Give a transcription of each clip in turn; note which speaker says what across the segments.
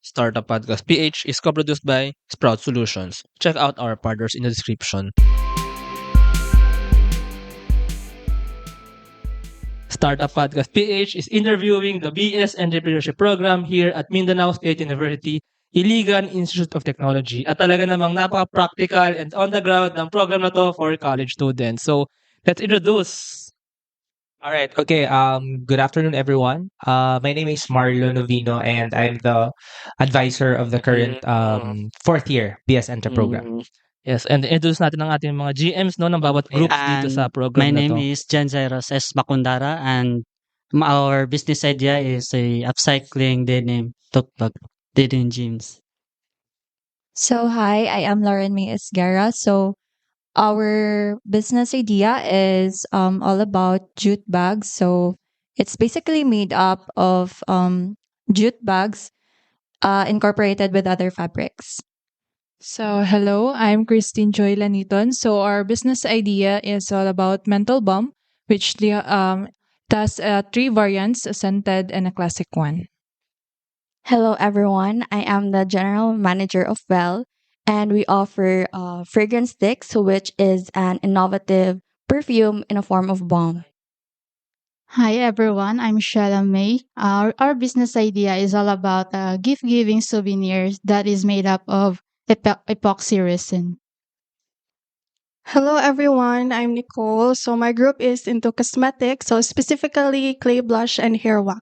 Speaker 1: Startup Podcast PH is co-produced by Sprout Solutions. Check out our partners in the description. Startup Podcast PH is interviewing the BS Entrepreneurship Program here at Mindanao State University, Iligan Institute of Technology. At talaga namang napaka-practical and on the ground ng program na to for college students. So, let's introduce.
Speaker 2: All right. Okay. Good afternoon, everyone. My name is Marlo Novino, and I'm the advisor of the current fourth year BS Enter program.
Speaker 1: Yes, and introduce natin ang ating mga GMs no ng bawat groups dito sa
Speaker 3: And
Speaker 1: program
Speaker 3: my
Speaker 1: na
Speaker 3: name
Speaker 1: to.
Speaker 3: is Jan Zairos S. Bakundara, and our business idea is a upcycling denim tuktok denim jeans.
Speaker 4: So, hi, I am Lauren May Esguerra. So, our business idea is all about jute bags. So, it's basically made up of jute bags incorporated with other fabrics.
Speaker 5: So, hello, I'm Christine Joy Laniton. So, our business idea is all about Mental Bomb, which does three variants, a scented and a classic one.
Speaker 6: Hello, everyone. I am the general manager of Well, and we offer fragrance sticks, which is an innovative perfume in a form of bomb.
Speaker 7: Hi everyone, I'm Shella May. Our business idea is all about gift giving souvenirs that is made up of epoxy resin.
Speaker 8: Hello everyone, I'm Nicole. So my group is into cosmetics, so specifically clay blush and hair wax.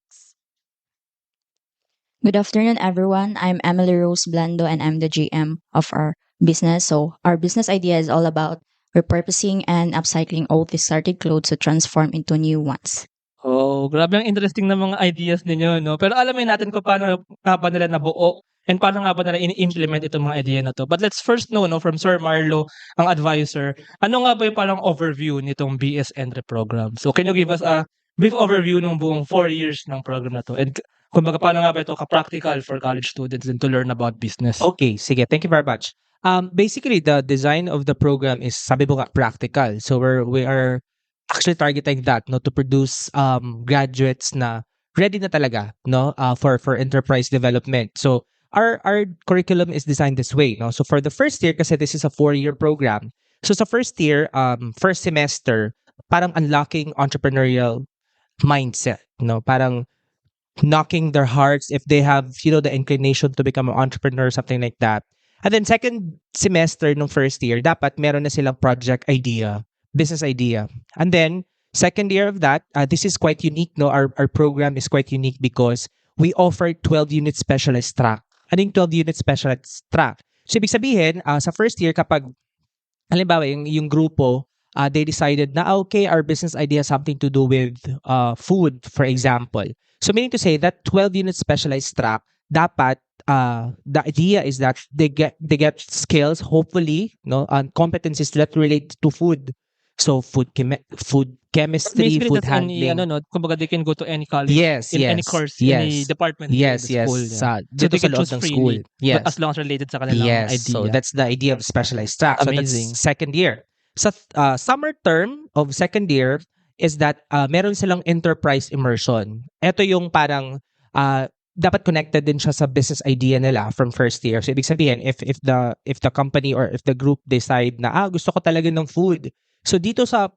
Speaker 9: Good afternoon, everyone. I'm Emily Rose Blando, and I'm the GM of our business. So, our business idea is all about repurposing and upcycling old discarded clothes to transform into new ones.
Speaker 1: Oh, grabe ang interesting na mga ideas ninyo, no? Pero alamin natin kung paano nga ba nila nabuo and paano nga ba nila ini-implement itong mga idea na to. But let's first know, no, from Sir Marlo, ang advisor, ano nga ba yung parang overview nitong BS Entre program? So, can you give us a brief overview ng buong 4 years ng program na to? And kumbaga, paano nga ba ito ka-practical for college students and to learn about business?
Speaker 2: Okay, sige. Thank you very much. Basically, the design of the program is, sabi mo nga, practical. So we are actually targeting that, no, to produce graduates na ready na talaga, no, for enterprise development. So our curriculum is designed this way, no. So for the first year, kasi this is a 4-year program. So sa first year, first semester, parang unlocking entrepreneurial mindset, no, parang knocking their hearts if they have, the inclination to become an entrepreneur, something like that. And then second semester nung first year, dapat meron na silang project idea, business idea. And then second year of that, this is quite unique, no? Our program is quite unique because we offer 12-unit specialist track. Anong 12-unit specialist track? So ibig sabihin, sa first year kapag halimbawa yung grupo, they decided na okay, our business idea has something to do with food, for example. So meaning to say that 12-unit specialized track, dapat the idea is that they get skills, hopefully, no, and competencies that relate to food. So food chemistry,
Speaker 1: Basically,
Speaker 2: food
Speaker 1: that's any,
Speaker 2: handling.
Speaker 1: no, kumbaga they can go to any college,
Speaker 2: Yes,
Speaker 1: any
Speaker 2: yes,
Speaker 1: course,
Speaker 2: yes.
Speaker 1: any department
Speaker 2: Yes,
Speaker 1: in the
Speaker 2: yes.
Speaker 1: school. Yeah.
Speaker 2: So
Speaker 1: So they
Speaker 2: dito sa
Speaker 1: can
Speaker 2: loob
Speaker 1: choose
Speaker 2: ng
Speaker 1: freely,
Speaker 2: school. Yes.
Speaker 1: but as long as related sa kanilang
Speaker 2: Yes,
Speaker 1: idea.
Speaker 2: so that's the idea of specialized track. So
Speaker 1: Amazing.
Speaker 2: that's second year. Sa summer term of second year is that meron silang enterprise immersion. Ito yung parang dapat connected din siya sa business idea nila from first year. So ibig sabihin, if the company or if the group decide na gusto ko talaga ng food. So dito sa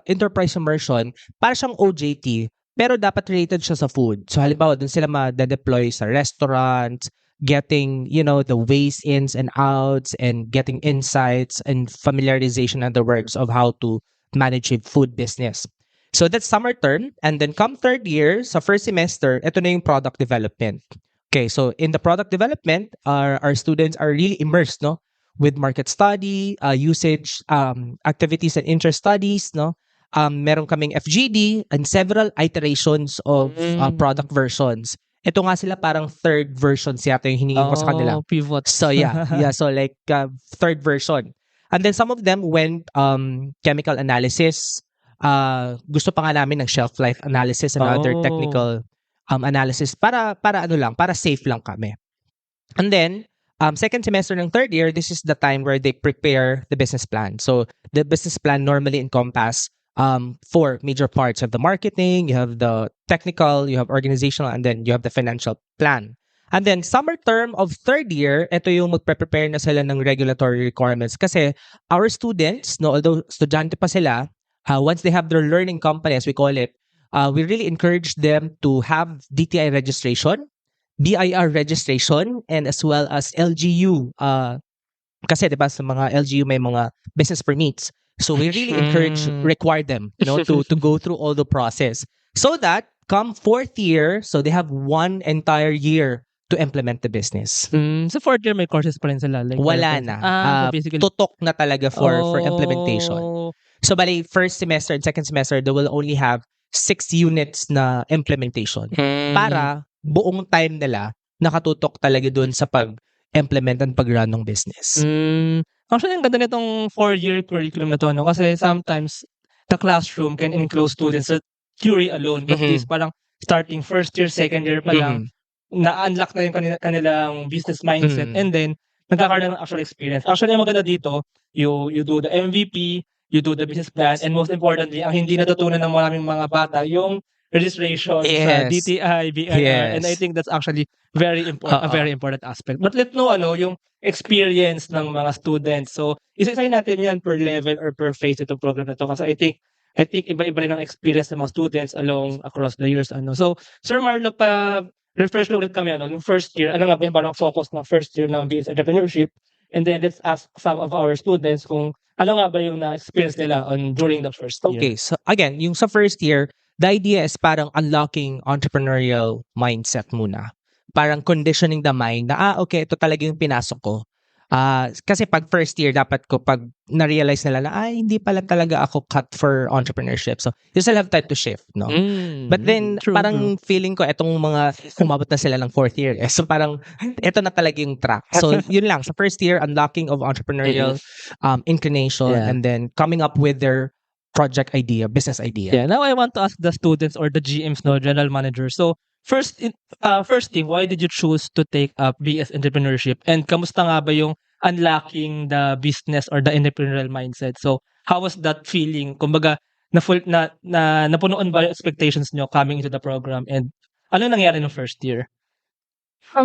Speaker 2: enterprise immersion, para siyang OJT, pero dapat related siya sa food. So halimbawa, dun sila ma-deploy sa restaurant, getting, the ways ins and outs and getting insights and familiarization and the works of how to manage a food business. So that's summer term. And then come third year, sa first semester, ito na yung product development. Okay, so in the product development, our students are really immersed, no? With market study, usage, activities and interest studies, no? Meron kaming FGD and several iterations of product versions. Ito nga sila parang third versions yata yung hiningin ko sa kanila.
Speaker 1: Pivot.
Speaker 2: So yeah, so like third version. And then some of them went chemical analysis. Gusto pa nga namin ng shelf life analysis and other technical analysis para safe lang kami. And then second semester ng third year, this is the time where they prepare the business plan. So the business plan normally encompass 4 major parts. You have the marketing, you have the technical, you have organizational, and then you have the financial plan. And then summer term of third year, ito yung magpe-prepare na sila ng regulatory requirements. Kasi our students, no, although estudyante pa sila, once they have their learning company, as we call it, we really encourage them to have DTI registration, BIR registration, and as well as LGU. Kasi diba sa mga LGU may mga business permits. So we really require them, to go through all the process. So that come fourth year, so they have one entire year to implement the business.
Speaker 1: Sa fourth year may courses pa rin sila. Like,
Speaker 2: Wala na.
Speaker 1: so basically,
Speaker 2: Tutok na talaga for implementation.
Speaker 1: Oh.
Speaker 2: So bali, first semester and second semester, they will only have 6 units na implementation. Para buong time nila nakatutok talaga dun sa pag-implement and pag-run ng business.
Speaker 1: Actually, ang ganda nitong 4-year curriculum na to, no? Kasi sometimes the classroom can enclose students sa theory alone. But this parang starting first year, second year pa lang, na-unlock na yung kanilang business mindset. And then, nagkakaroon ng actual experience. Actually, ang maganda dito, you do the MVP, you do the business plan, and most importantly, ang hindi natutunan ng maraming mga bata, yung registration sa DTI, BIR, and I think that's actually very important, a very important aspect. But let's know yung experience ng mga students. So, isa-isahin natin yan per level or per phase itong program na to. Kasi I think iba-iba rin ang experience ng mga students across the years. So, Sir Marlo, refresh ulit kami, yung first year, ano nga ba yung parang focus ng first year ng BS Entrepreneurship? And then let's ask some of our students kung ano nga ba yung na-experience nila during the first year.
Speaker 2: Okay, so again, yung sa first year, the idea is parang unlocking entrepreneurial mindset muna. Parang conditioning the mind na, okay, ito talaga yung pinasok ko. Kasi pag first year, dapat ko pag na-realize nila na, hindi pala talaga ako cut for entrepreneurship. So, you still have time to shift, no? But then, parang feeling ko, etong mga umabot na sila ng fourth year. So, parang, ito na talaga yung track. So, yun lang. Sa first year, unlocking of entrepreneurial inclination and then coming up with their project idea, business idea.
Speaker 1: Yeah, now I want to ask the students or the GMs, general managers. So, first thing, why did you choose to take up BS Entrepreneurship? And kamusta nga ba yung unlocking the business or the entrepreneurial mindset? So, how was that feeling? Kumbaga, napunuan ba yung expectations nyo coming into the program? And ano nangyari no first year?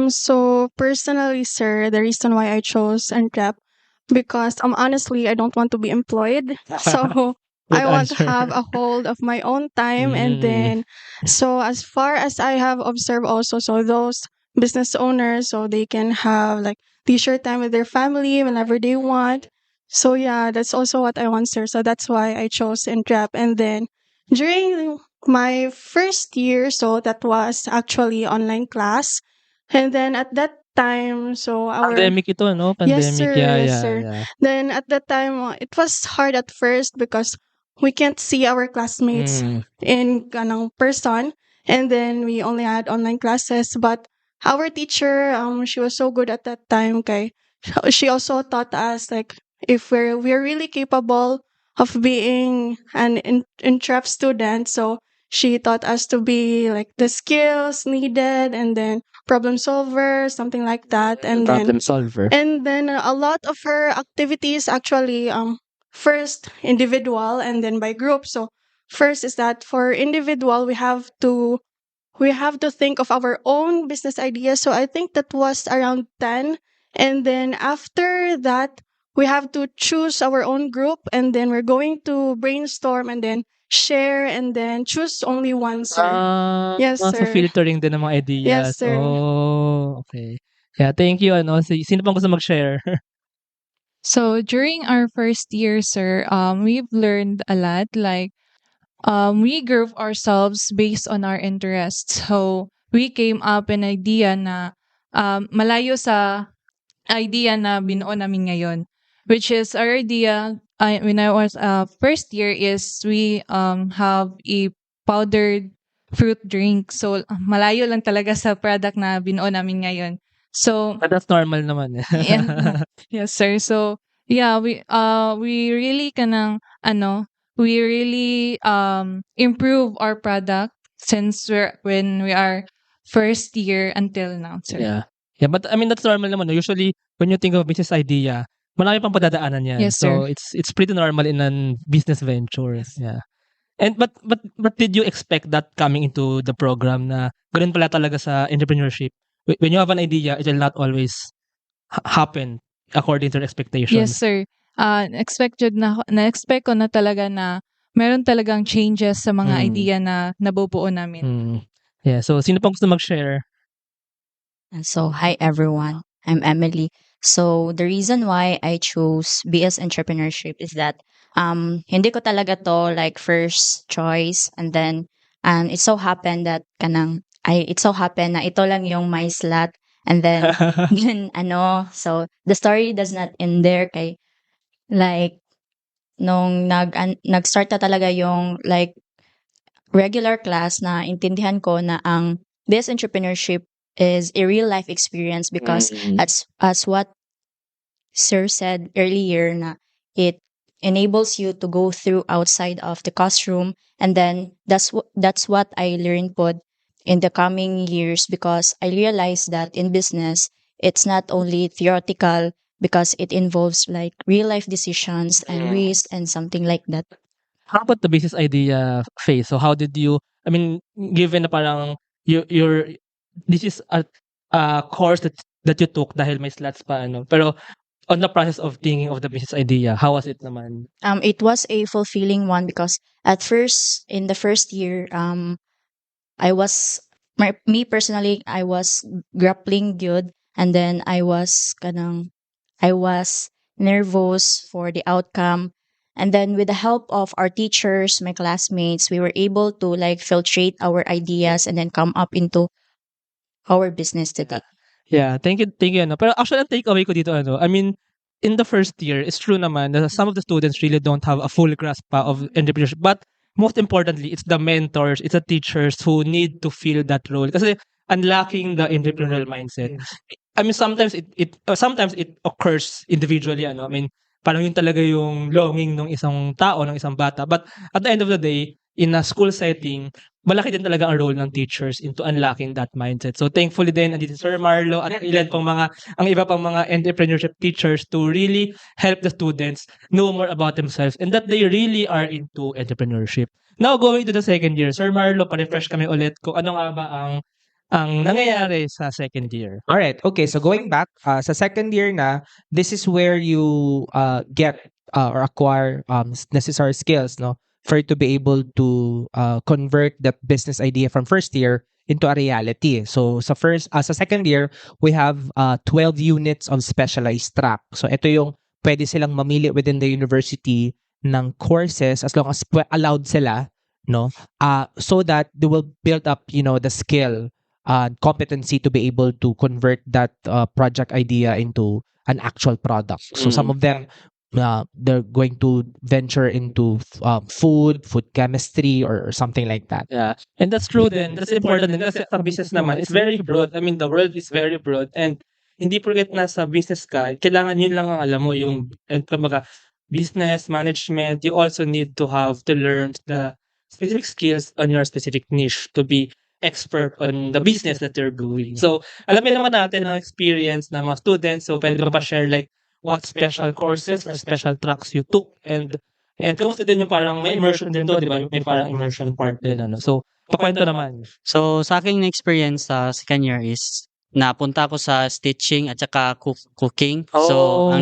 Speaker 8: So personally, sir, the reason why I chose NCAP because honestly I don't want to be employed. So I want to have a hold of my own time and then so as far as I have observed also, so those business owners, so they can have like leisure time with their family whenever they want. So yeah, that's also what I want, sir. So that's why I chose NCAP. And then during my first year, so that was actually online class. And then at that time, so our
Speaker 1: Pandemic ito, no? Pandemic.
Speaker 8: Yes, sir.
Speaker 1: Yeah,
Speaker 8: Yes,
Speaker 1: yeah,
Speaker 8: sir.
Speaker 1: yeah.
Speaker 8: Then at that time, it was hard at first because we can't see our classmates in person, and then we only had online classes. But our teacher, she was so good at that time. Okay, she also taught us like if we're really capable of being an entrap student. So she taught us to be like the skills needed, and then problem solver, something like that, and
Speaker 1: Problem solver.
Speaker 8: then a lot of her activities actually first individual and then by group. So first is that for individual we have to think of our own business ideas. So I think that was around 10, and then after that we have to choose our own group, and then we're going to brainstorm and then share and then choose only one, sir. Yes,
Speaker 1: So
Speaker 8: sir.
Speaker 1: filtering din ng mga ideas.
Speaker 8: Yes, sir.
Speaker 1: Oh, okay. Yeah, thank you. Sino pang gusto mag-share?
Speaker 5: So during our first year, sir, we've learned a lot. Like, we group ourselves based on our interests. So we came up an idea na malayo sa idea na binuo namin ngayon, which is our idea when I was first year is we have a powdered fruit drink. So malayo lang talaga sa product na binuo namin ngayon. So
Speaker 1: But that's normal naman.
Speaker 5: yeah. Yes, sir. So yeah, we really we really improve our product since when we are first year until now, sir.
Speaker 1: Yeah. Yeah, but I mean that's normal naman. No? Usually when you think of business idea, marami pang padadaanan yan.
Speaker 5: Yes,
Speaker 1: so
Speaker 5: sir.
Speaker 1: it's pretty normal in a business venture. Yeah. And but did you expect that coming into the program na ganun pala talaga sa entrepreneurship? when you have an idea, it will not always happen according to your expectations.
Speaker 5: Yes, sir. Na-expect ko na talaga na meron talagang changes sa mga idea na nabubuo namin.
Speaker 1: Yeah, so sino pang gusto mag-share?
Speaker 9: And so, hi everyone. I'm Emily. So, the reason why I chose BS Entrepreneurship is that hindi ko talaga to like first choice, and then it so happened that it so happened na ito lang yung my slot, and then so the story does not end there kay like nung nag-start na talaga yung like regular class, na intindihan ko na ang BS Entrepreneurship is a real life experience because as what Sir said earlier, na it enables you to go through outside of the classroom, and then that's what I learned po in the coming years, because I realized that in business it's not only theoretical, because it involves like real life decisions and risk and something like that.
Speaker 1: How about the business idea phase? So how did you, I mean, given na parang this is a course that you took dahil may slots pa, pero on the process of thinking of the business idea, how was it naman?
Speaker 9: It was a fulfilling one, because at first, in the first year, I was me personally, I was grappling good, and then I was nervous for the outcome. And then with the help of our teachers, my classmates, we were able to like filtrate our ideas and then come up into our business today.
Speaker 1: Yeah, thank you. Pero actually, ang takeaway ko dito, I mean, in the first year, it's true naman that some of the students really don't have a full grasp of entrepreneurship. But most importantly, it's the mentors, it's the teachers who need to fill that role. Kasi unlocking the entrepreneurial mindset. I mean, sometimes it occurs individually, I mean, parang yun talaga yung longing ng isang tao, ng isang bata. But at the end of the day, in a school setting, malaki din talaga ang role ng teachers into unlocking that mindset. So thankfully din, andito si Sir Marlo at ang iba pang mga entrepreneurship teachers to really help the students know more about themselves and that they really are into entrepreneurship. Now, going to the second year, Sir Marlo, pa-refresh kami ulit kung ano nga ba ang nangyayari sa second year.
Speaker 2: All right. Okay. So going back, sa second year na, this is where you get or acquire necessary skills, no, for you to be able to convert the business idea from first year into a reality. So sa second year, we have 12 units of specialized track. So ito yung pwede silang mamili within the university ng courses as long as allowed sila, no, so that they will build up, the skill competency to be able to convert that project idea into an actual product. So some of them, they're going to venture into food chemistry or something like that.
Speaker 1: Yeah. And that's true din. That's important din. Kasi sa business naman, it's very broad. I mean, the world is very broad. And hindi porket nasa business ka, kailangan yun lang ang alam mo, yung business management. You also need to have to learn the specific skills on your specific niche to be expert on the business that you're doing. So, alamin naman natin ang experience ng mga students. So, pwede ba share like what special courses or special tracks you took, and kamusta din yung parang may immersion din to, di ba? May parang immersion part din, So, pakwento naman.
Speaker 3: So, sa aking experience sa second year is napunta ako sa stitching at saka cooking. So,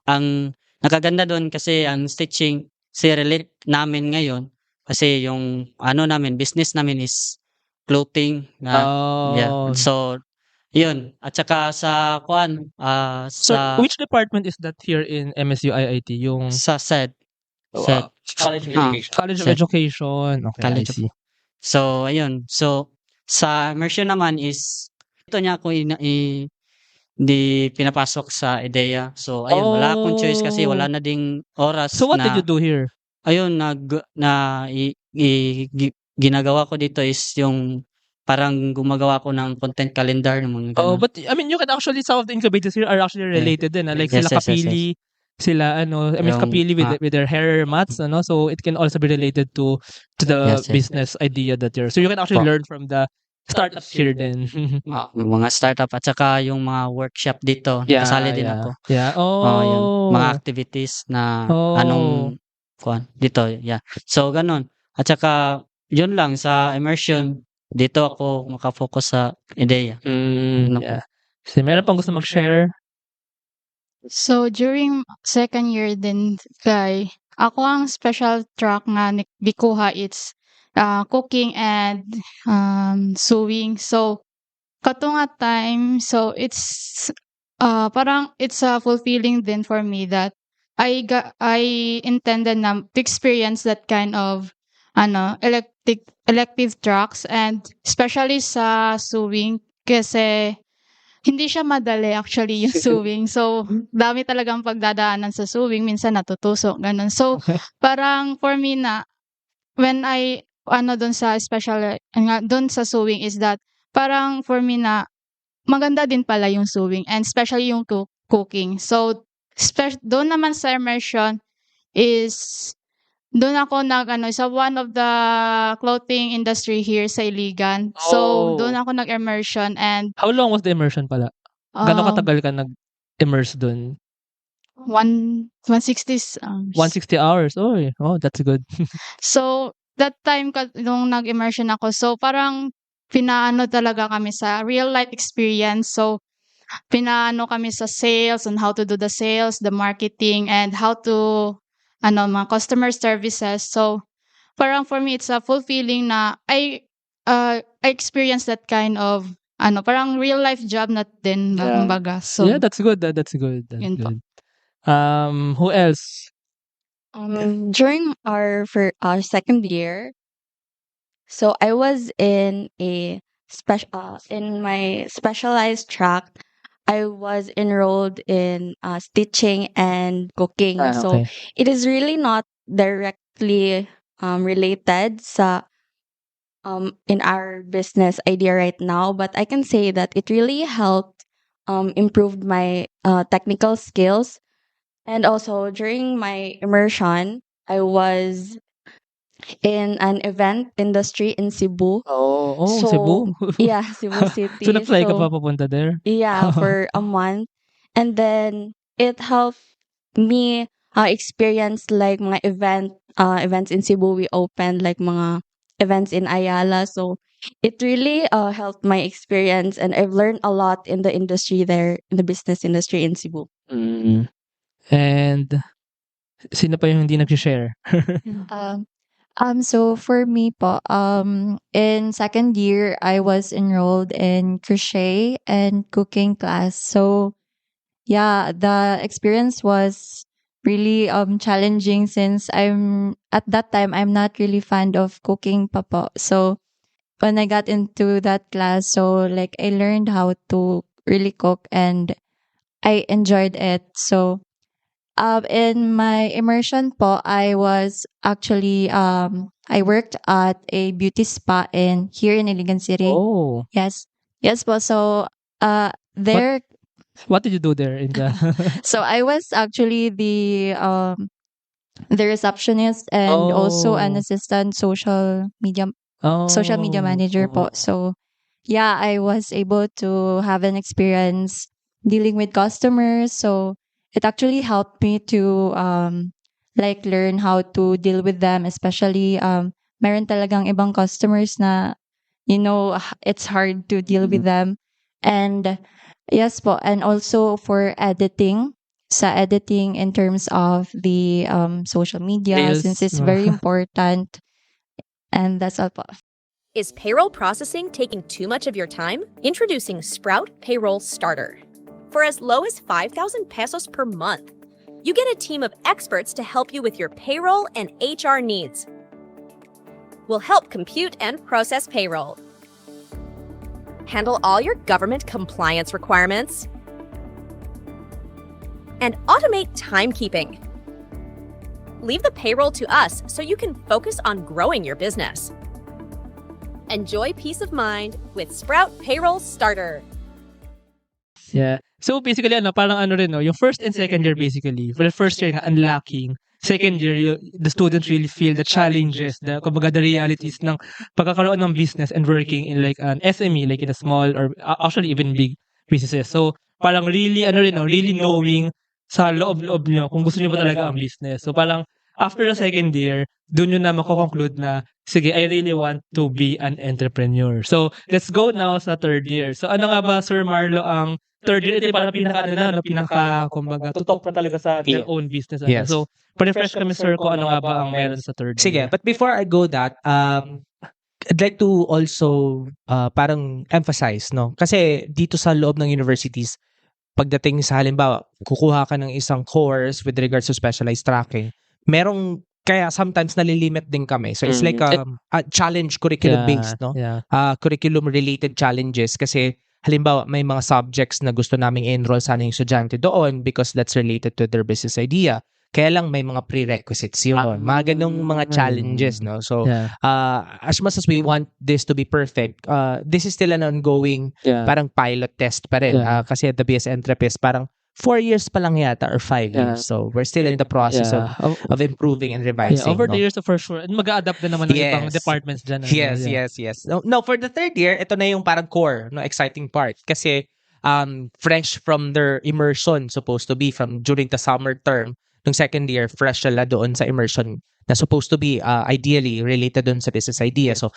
Speaker 3: ang nakaganda doon kasi ang stitching, relate namin ngayon kasi yung business namin is clothing yeah. So yun, at saka sa
Speaker 1: So which department is that here in MSU IIT? Yung
Speaker 3: sa SED.
Speaker 1: College of Education. Okay,
Speaker 3: College
Speaker 1: I see.
Speaker 3: So ayun. So sa immersion naman is ito niya ako di pinapasok sa IDEA. So ayun, wala akong choice kasi wala na ding oras.
Speaker 1: So what did you do here?
Speaker 3: Ayun, ginagawa ko dito is yung parang gumagawa ko ng content calendar ng mga ganun.
Speaker 1: But I mean, you can actually, some of the incubators here are actually related din. Like
Speaker 3: Yes,
Speaker 1: sila
Speaker 3: yes,
Speaker 1: Kapili, sila Ms. Kapili with their hair mats, so it can also be related to the
Speaker 3: Yes, yes.
Speaker 1: business idea that you're. So you can actually learn from the startups here din.
Speaker 3: Mga startup at saka yung mga workshop dito. Kasali din ako.
Speaker 1: Yeah.
Speaker 3: Yun. Mga activities na anong dito. Yeah. So ganun. At saka yun lang sa immersion. dito ako makafocus sa ideya. Ano?
Speaker 1: Yeah. Kasi meron pang gusto mag-share?
Speaker 7: So, during second year din, kay ako ang special track nga gikuha it's cooking and sewing. So, kato nga time, so it's parang it's fulfilling din for me that I intended na to experience that kind of elective tracks, and especially sa sewing kasi hindi siya madali actually yung sewing. So, dami talagang pagdadaanan sa sewing. Minsan natutusok, ganun. So, parang for me na, when I, doon sa doon sa sewing is that, parang for me na, maganda din pala yung sewing and especially yung cooking. So, doon naman sa immersion is, doon ako sa one of the clothing industry here sa Iligan. So, doon ako nag-immersion and
Speaker 1: How long was the immersion pala? Gano'ng katagal ka nag-immerse dun?
Speaker 7: 160
Speaker 1: 160 hours. Oh, that's good.
Speaker 7: So, that time nung nag-immersion ako, so parang pinaano talaga kami sa real life experience. So, pinaano kami sa sales, on how to do the sales, the marketing, and how to mga customer services. So, parang for me, it's a fulfilling na I experienced that kind of parang real life job na din, kumbaga. So,
Speaker 1: Yeah, that's good. That's good. That's
Speaker 7: Yun po.
Speaker 1: good. Who else?
Speaker 6: During our second year, so I was in a in my specialized track. I was enrolled in stitching and cooking. So
Speaker 1: Okay.
Speaker 6: it is really not directly related sa in our business idea right now, but I can say that it really helped improved my technical skills. And also during my immersion, I was in an event industry in Cebu.
Speaker 1: Oh,
Speaker 6: So,
Speaker 1: Cebu?
Speaker 6: Yeah, Cebu City.
Speaker 1: So, nag-fly ka
Speaker 6: So,
Speaker 1: pa papunta there?
Speaker 6: yeah, for a month. And then it helped me experience like mga events in Cebu. We opened like mga events in Ayala. So it really helped my experience, and I've learned a lot in the industry there, in the business industry in Cebu.
Speaker 1: And sino pa yung hindi nag-share?
Speaker 4: So for me po, in second year, I was enrolled in crochet and cooking class. So yeah, the experience was really challenging since at that time I'm not really fond of cooking pa po. So when I got into that class, so like I learned how to really cook and I enjoyed it. So in my immersion po, I was actually I worked at a beauty spa here in Iligan City.
Speaker 1: Oh.
Speaker 4: Yes. Yes po. So there
Speaker 1: What did you do there in the
Speaker 4: so I was actually the receptionist and also an assistant social media manager po. So yeah, I was able to have an experience dealing with customers. So it actually helped me to like learn how to deal with them, especially meron talagang ibang customers na it's hard to deal with them. And yes po, and also for editing, in terms of the social media,
Speaker 1: Reels.
Speaker 4: since it's very important. And that's all po.
Speaker 10: Is payroll processing taking too much of your time? Introducing Sprout Payroll Starter. For as low as 5,000 pesos per month, you get a team of experts to help you with your payroll and HR needs. We'll help compute and process payroll, handle all your government compliance requirements, and automate timekeeping. Leave the payroll to us so you can focus on growing your business. Enjoy peace of mind with Sprout Payroll Starter.
Speaker 1: Yeah. So basically parang rin yung first and second year basically. For the first year nga unlocking. Second year, the students really feel the challenges, the realities ng pagkakaroon ng business and working in like an SME, like in a small or actually even big businesses. So parang really really knowing sa loob-loob nyo kung gusto nyo ba talaga ang business. So parang after the second year, dun yun na mako-conclude na, sige, I really want to be an entrepreneur. So, let's go now sa third year. So, ano nga ba, Sir Marlo, ang third year? Ito yung parang kumbaga, tutok na talaga sa their own business.
Speaker 2: Yes.
Speaker 1: So, pa-refresh kami, sir, kung ano nga ba ang meron sa third
Speaker 2: Sige,
Speaker 1: year.
Speaker 2: but before I go that, I'd like to also parang emphasize, no? Kasi dito sa loob ng universities, pagdating sa halimbawa, kukuha ka ng isang course with regards to specialized tracking, kaya sometimes nalilimit din kami. So it's like a challenge curriculum-based, no?
Speaker 1: Yeah.
Speaker 2: Curriculum-related challenges kasi halimbawa may mga subjects na gusto naming enroll sana yung estudyante doon because that's related to their business idea. Kaya lang may mga prerequisites yun. Mga ganung mga challenges, no? So,
Speaker 1: Yeah.
Speaker 2: as much as we want this to be perfect, this is still an ongoing parang pilot test pa rin.
Speaker 1: Yeah.
Speaker 2: Kasi at the BS Entrepreneurs, parang 4 years pa lang yata or 5 years. So, we're still in the process of improving and revising.
Speaker 1: Over the
Speaker 2: no?
Speaker 1: years, for sure. And mag-a-adapt na naman ng ibang
Speaker 2: Yes.
Speaker 1: departments dyan.
Speaker 2: Yes. No, for the third year, ito na yung parang core, no, exciting part. Kasi fresh from their immersion, supposed to be from during the summer term, nung second year, fresh sila doon sa immersion na supposed to be ideally related doon sa business idea. So,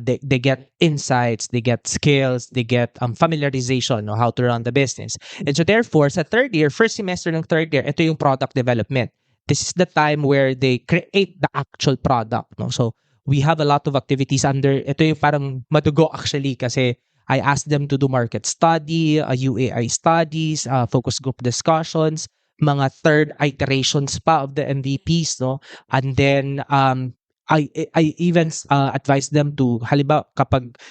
Speaker 2: they get insights, they get skills, they get familiarization on how to run the business. And so therefore, sa third year, first semester ng third year, ito yung product development. This is the time where they create the actual product. No? So, we have a lot of activities under, ito yung parang madugo actually kasi I asked them to do market study, UAI studies, focus group discussions, mga third iterations pa of the MVPs, no? And then I even advise them to halimbawa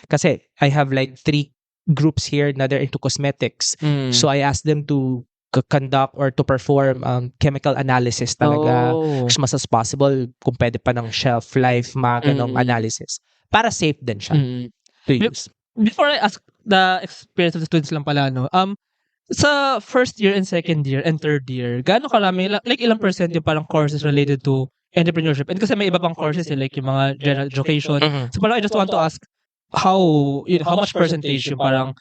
Speaker 2: kasi I have like 3 groups here na they're into cosmetics. So I asked them to conduct or to perform chemical analysis talaga as much as possible kung pwede pa ng shelf life, mga ganong analysis. Para safe din siya to use.
Speaker 1: Before I ask the experience of the students lang pala, no? Sa first year and second year and third year, gaano karami, like ilang percent yung parang courses related to entrepreneurship? And kasi may iba pang courses, like yung mga general education. So parang I just want to ask how much percentage yung parang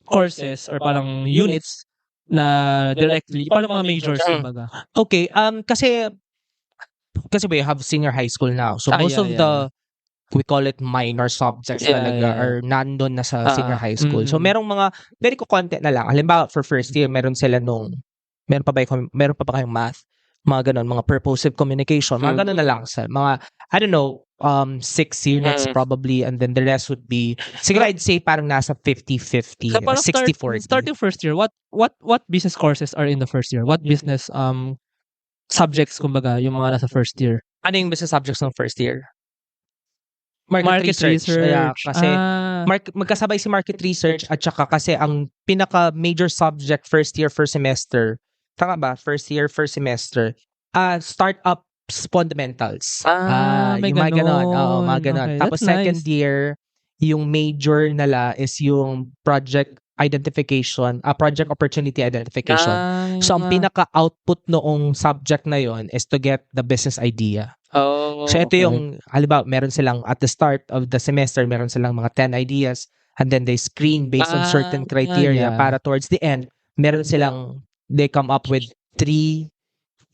Speaker 1: courses or parang units na directly, parang mga majors, kumbaga.
Speaker 2: Okay, kasi we have senior high school now. So most of the we call it minor subjects talaga or nandun na sa senior high school. So merong mga very konti na lang. Halimbawa for first year meron sila meron pa ba kayong math? Mga ganon, mga purposive communication. Mga ganon na lang sa mga I don't know 6 units probably, and then the rest would be siguro I'd say parang nasa 50-50
Speaker 1: So parang
Speaker 2: 60-40.
Speaker 1: starting first year, what business courses are in the first year? What business subjects, kumbaga, yung mga nasa first year?
Speaker 2: Ano yung business subjects ng first year?
Speaker 1: Market research.
Speaker 2: Yeah, kasi magkasabay si market research at saka kasi ang pinaka major subject first year, first semester. Tama ba? First year, first semester. Startups fundamentals.
Speaker 1: May
Speaker 2: yung mga ganon. Oo, mga
Speaker 1: ganon.
Speaker 2: ganon.
Speaker 1: Okay,
Speaker 2: Tapos
Speaker 1: that's
Speaker 2: second
Speaker 1: nice.
Speaker 2: year, yung major nala is yung project identification, project opportunity identification. So ang pinaka-output noong subject na yon is to get the business idea. So ito yung, halimbawa, meron silang at the start of the semester, meron silang mga 10 ideas and then they screen based on certain criteria para towards the end, meron silang, they come up with 3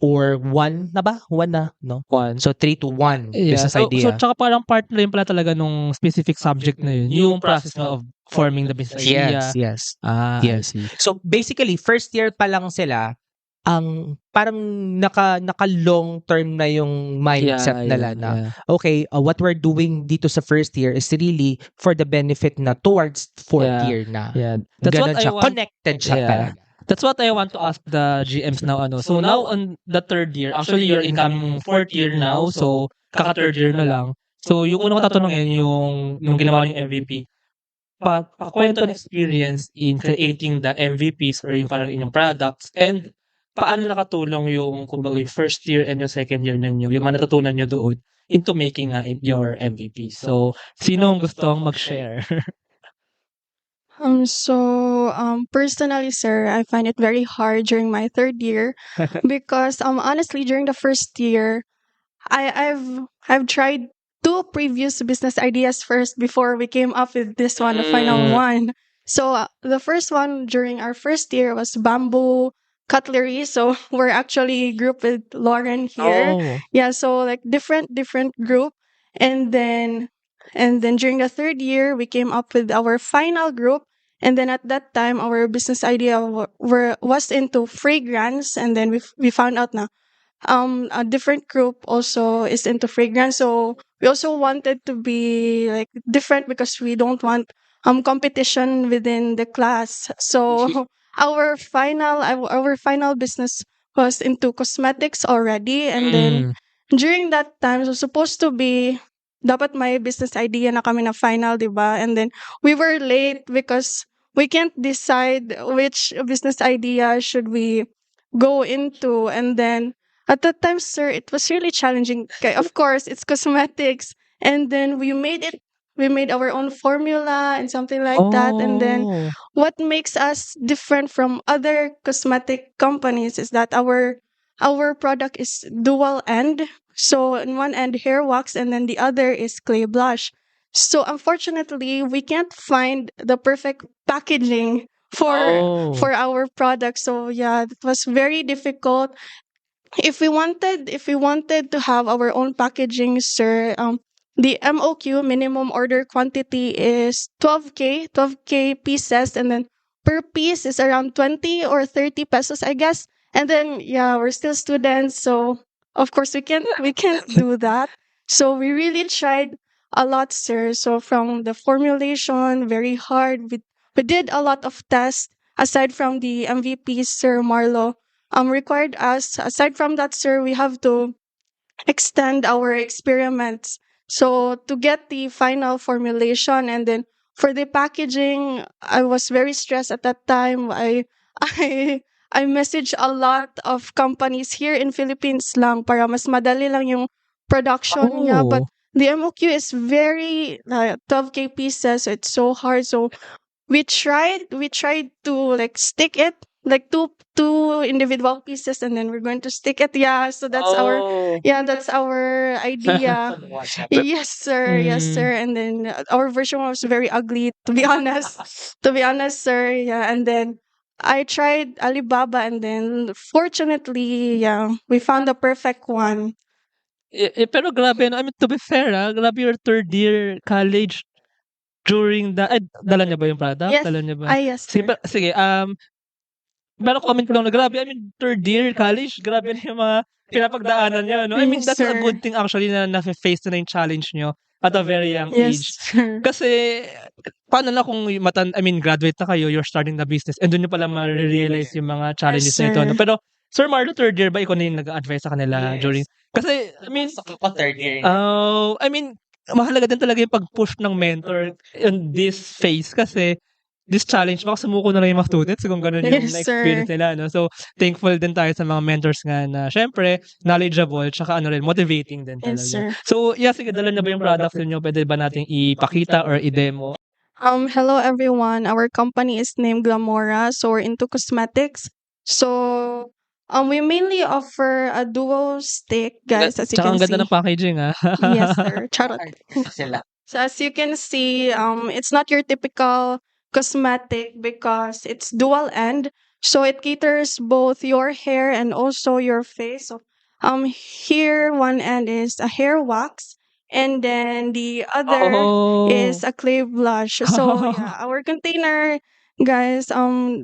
Speaker 2: or 1 na ba? 1 na, no? 1. So 3 to 1 business idea.
Speaker 1: So tsaka parang part na yun pala talaga nung specific subject na yun, yung process na of forming the business idea.
Speaker 2: Yes.
Speaker 1: Yes.
Speaker 2: So basically, first year pa lang sila, ang parang naka long term na yung mindset nila na okay, what we're doing dito sa first year is really for the benefit na towards fourth year na.
Speaker 1: That's
Speaker 2: Ganon
Speaker 1: what I
Speaker 2: siya.
Speaker 1: want.
Speaker 2: Connected siya talaga.
Speaker 1: That's what I want to ask the GMs now. So now on the third year, actually you're incoming fourth year now, so kaka-third year na lang. So yung unang tatanungin yung ginawa yung MVP. Pakwento ng experience in creating the MVPs or yung parang inyong products, and paano nakatulong yung kumbaga yung first year and yung second year ninyo, yung mga natutunan nyo doon into making your MVP. So, sino ang gustong mag-share?
Speaker 8: Personally, sir, I find it very hard during my third year because honestly, during the first year, I've tried 2 previous business ideas first before we came up with this one, the final one. So the first one during our first year was bamboo cutlery. So we're actually grouped with Lauren here.
Speaker 1: Oh.
Speaker 8: Yeah, so like different group, and then during the third year we came up with our final group. And then at that time our business idea was into fragrance, and then we found out na a different group also is into fragrance. So we also wanted to be like different because we don't want competition within the class. So our final business was into cosmetics already, and then during that time it was supposed to be dapat may business idea na kami na final, diba? And then we were late because we can't decide which business idea should we go into. And then at that time, sir, it was really challenging. Okay, of course, it's cosmetics. And then we made our own formula and something like that. And then
Speaker 1: Oh.
Speaker 8: what makes us different from other cosmetic companies is that our product is dual end. So in one end hair wax, and then the other is clay blush. So unfortunately, we can't find the perfect packaging
Speaker 1: Oh.
Speaker 8: for our product. So yeah, it was very difficult. If we wanted to have our own packaging, sir, the MOQ, minimum order quantity, is 12k pieces, and then per piece is around 20 or 30 pesos, I guess. And then yeah, we're still students, so of course we can't do that. So we really tried a lot, sir. So from the formulation, very hard. We did a lot of tests aside from the MVP, Sir Marlo. Required us. Aside from that, sir, we have to extend our experiments. So to get the final formulation, and then for the packaging, I was very stressed at that time. I I messaged a lot of companies here in Philippines lang para mas madali lang yung production niya. But
Speaker 1: Oh.
Speaker 8: the MOQ is very 12k pieces, so it's so hard. So we tried to like stick it like two individual pieces, and then we're going to stick it. Yeah, so that's
Speaker 1: Oh.
Speaker 8: that's our idea. Yes, sir. Yes,
Speaker 1: Mm.
Speaker 8: sir. And then our version was very ugly, to be honest. To be honest, sir. Yeah, and then I tried Alibaba, and then fortunately, yeah, we found the perfect one.
Speaker 1: Pero grabe, no? I mean, to be fair, grabe your third year college during dala niya ba yung product?
Speaker 8: Yes.
Speaker 1: Dala niya ba?
Speaker 8: Yes,
Speaker 1: Sige,
Speaker 8: sir.
Speaker 1: sige, pero comment ko lang na grabe, I mean, third year college, grabe na yung mga pinapagdaanan niyo, no? I mean,
Speaker 8: Yes,
Speaker 1: that's a
Speaker 8: sir.
Speaker 1: good thing actually na na-face na yung challenge niyo at a very young
Speaker 8: Yes,
Speaker 1: age.
Speaker 8: sir.
Speaker 1: Kasi, paano na kung graduate na kayo, you're starting the business, and doon nyo pala ma-realize yung mga challenges na ito, no?
Speaker 8: sir.
Speaker 1: Pero, Sir Marlo, third year ba, ikaw na yung nag-advise sa kanila during, kasi, I mean,
Speaker 3: third year.
Speaker 1: I mean, mahalaga din talaga yung pag-push ng mentor in this phase kasi this challenge, baka sumuko na lang yung mga students kung gano'n yung
Speaker 8: Yes,
Speaker 1: na-experience
Speaker 8: sir.
Speaker 1: nila, no? So, thankful din tayo sa mga mentors nga na, syempre, knowledgeable, tsaka motivating din
Speaker 8: Yes,
Speaker 1: talaga.
Speaker 8: sir.
Speaker 1: So, yeah, sige, dala na ba yung products ninyo? Pwede ba nating ipakita or i-demo?
Speaker 8: Hello everyone. Our company is named Glamora, so we're into cosmetics. So, we mainly offer a duo stick, guys, as you
Speaker 1: Tsaka
Speaker 8: can
Speaker 1: ang ganda
Speaker 8: see.
Speaker 1: ng packaging,
Speaker 8: Yes, sir. Charot. So as you can see, it's not your typical cosmetic because it's dual end. So it caters both your hair and also your face. So here one end is a hair wax, and then the other is a clay blush. So yeah, our container, guys,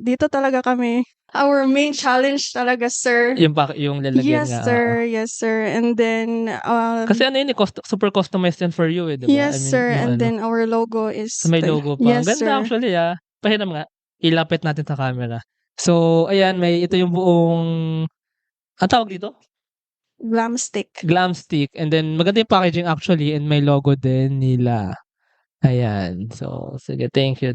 Speaker 8: dito talaga kami. Our main challenge talaga, sir.
Speaker 1: Yung lalagyan
Speaker 8: Yes,
Speaker 1: nga.
Speaker 8: sir. Yes, sir. And then
Speaker 1: Kasi yun, super customized yan for you, diba?
Speaker 8: yes,
Speaker 1: I mean,
Speaker 8: sir.
Speaker 1: yung
Speaker 8: And then our logo is
Speaker 1: may logo pa.
Speaker 8: Yes,
Speaker 1: Ang ganda
Speaker 8: sir.
Speaker 1: actually, Pahiram nga. Ilapit natin sa camera. So, ayan, ito yung buong, ang tawag dito?
Speaker 8: Glam stick.
Speaker 1: Glam stick. And then, maganda yung packaging actually, and may logo din nila. Ayan. So, sige, thank you.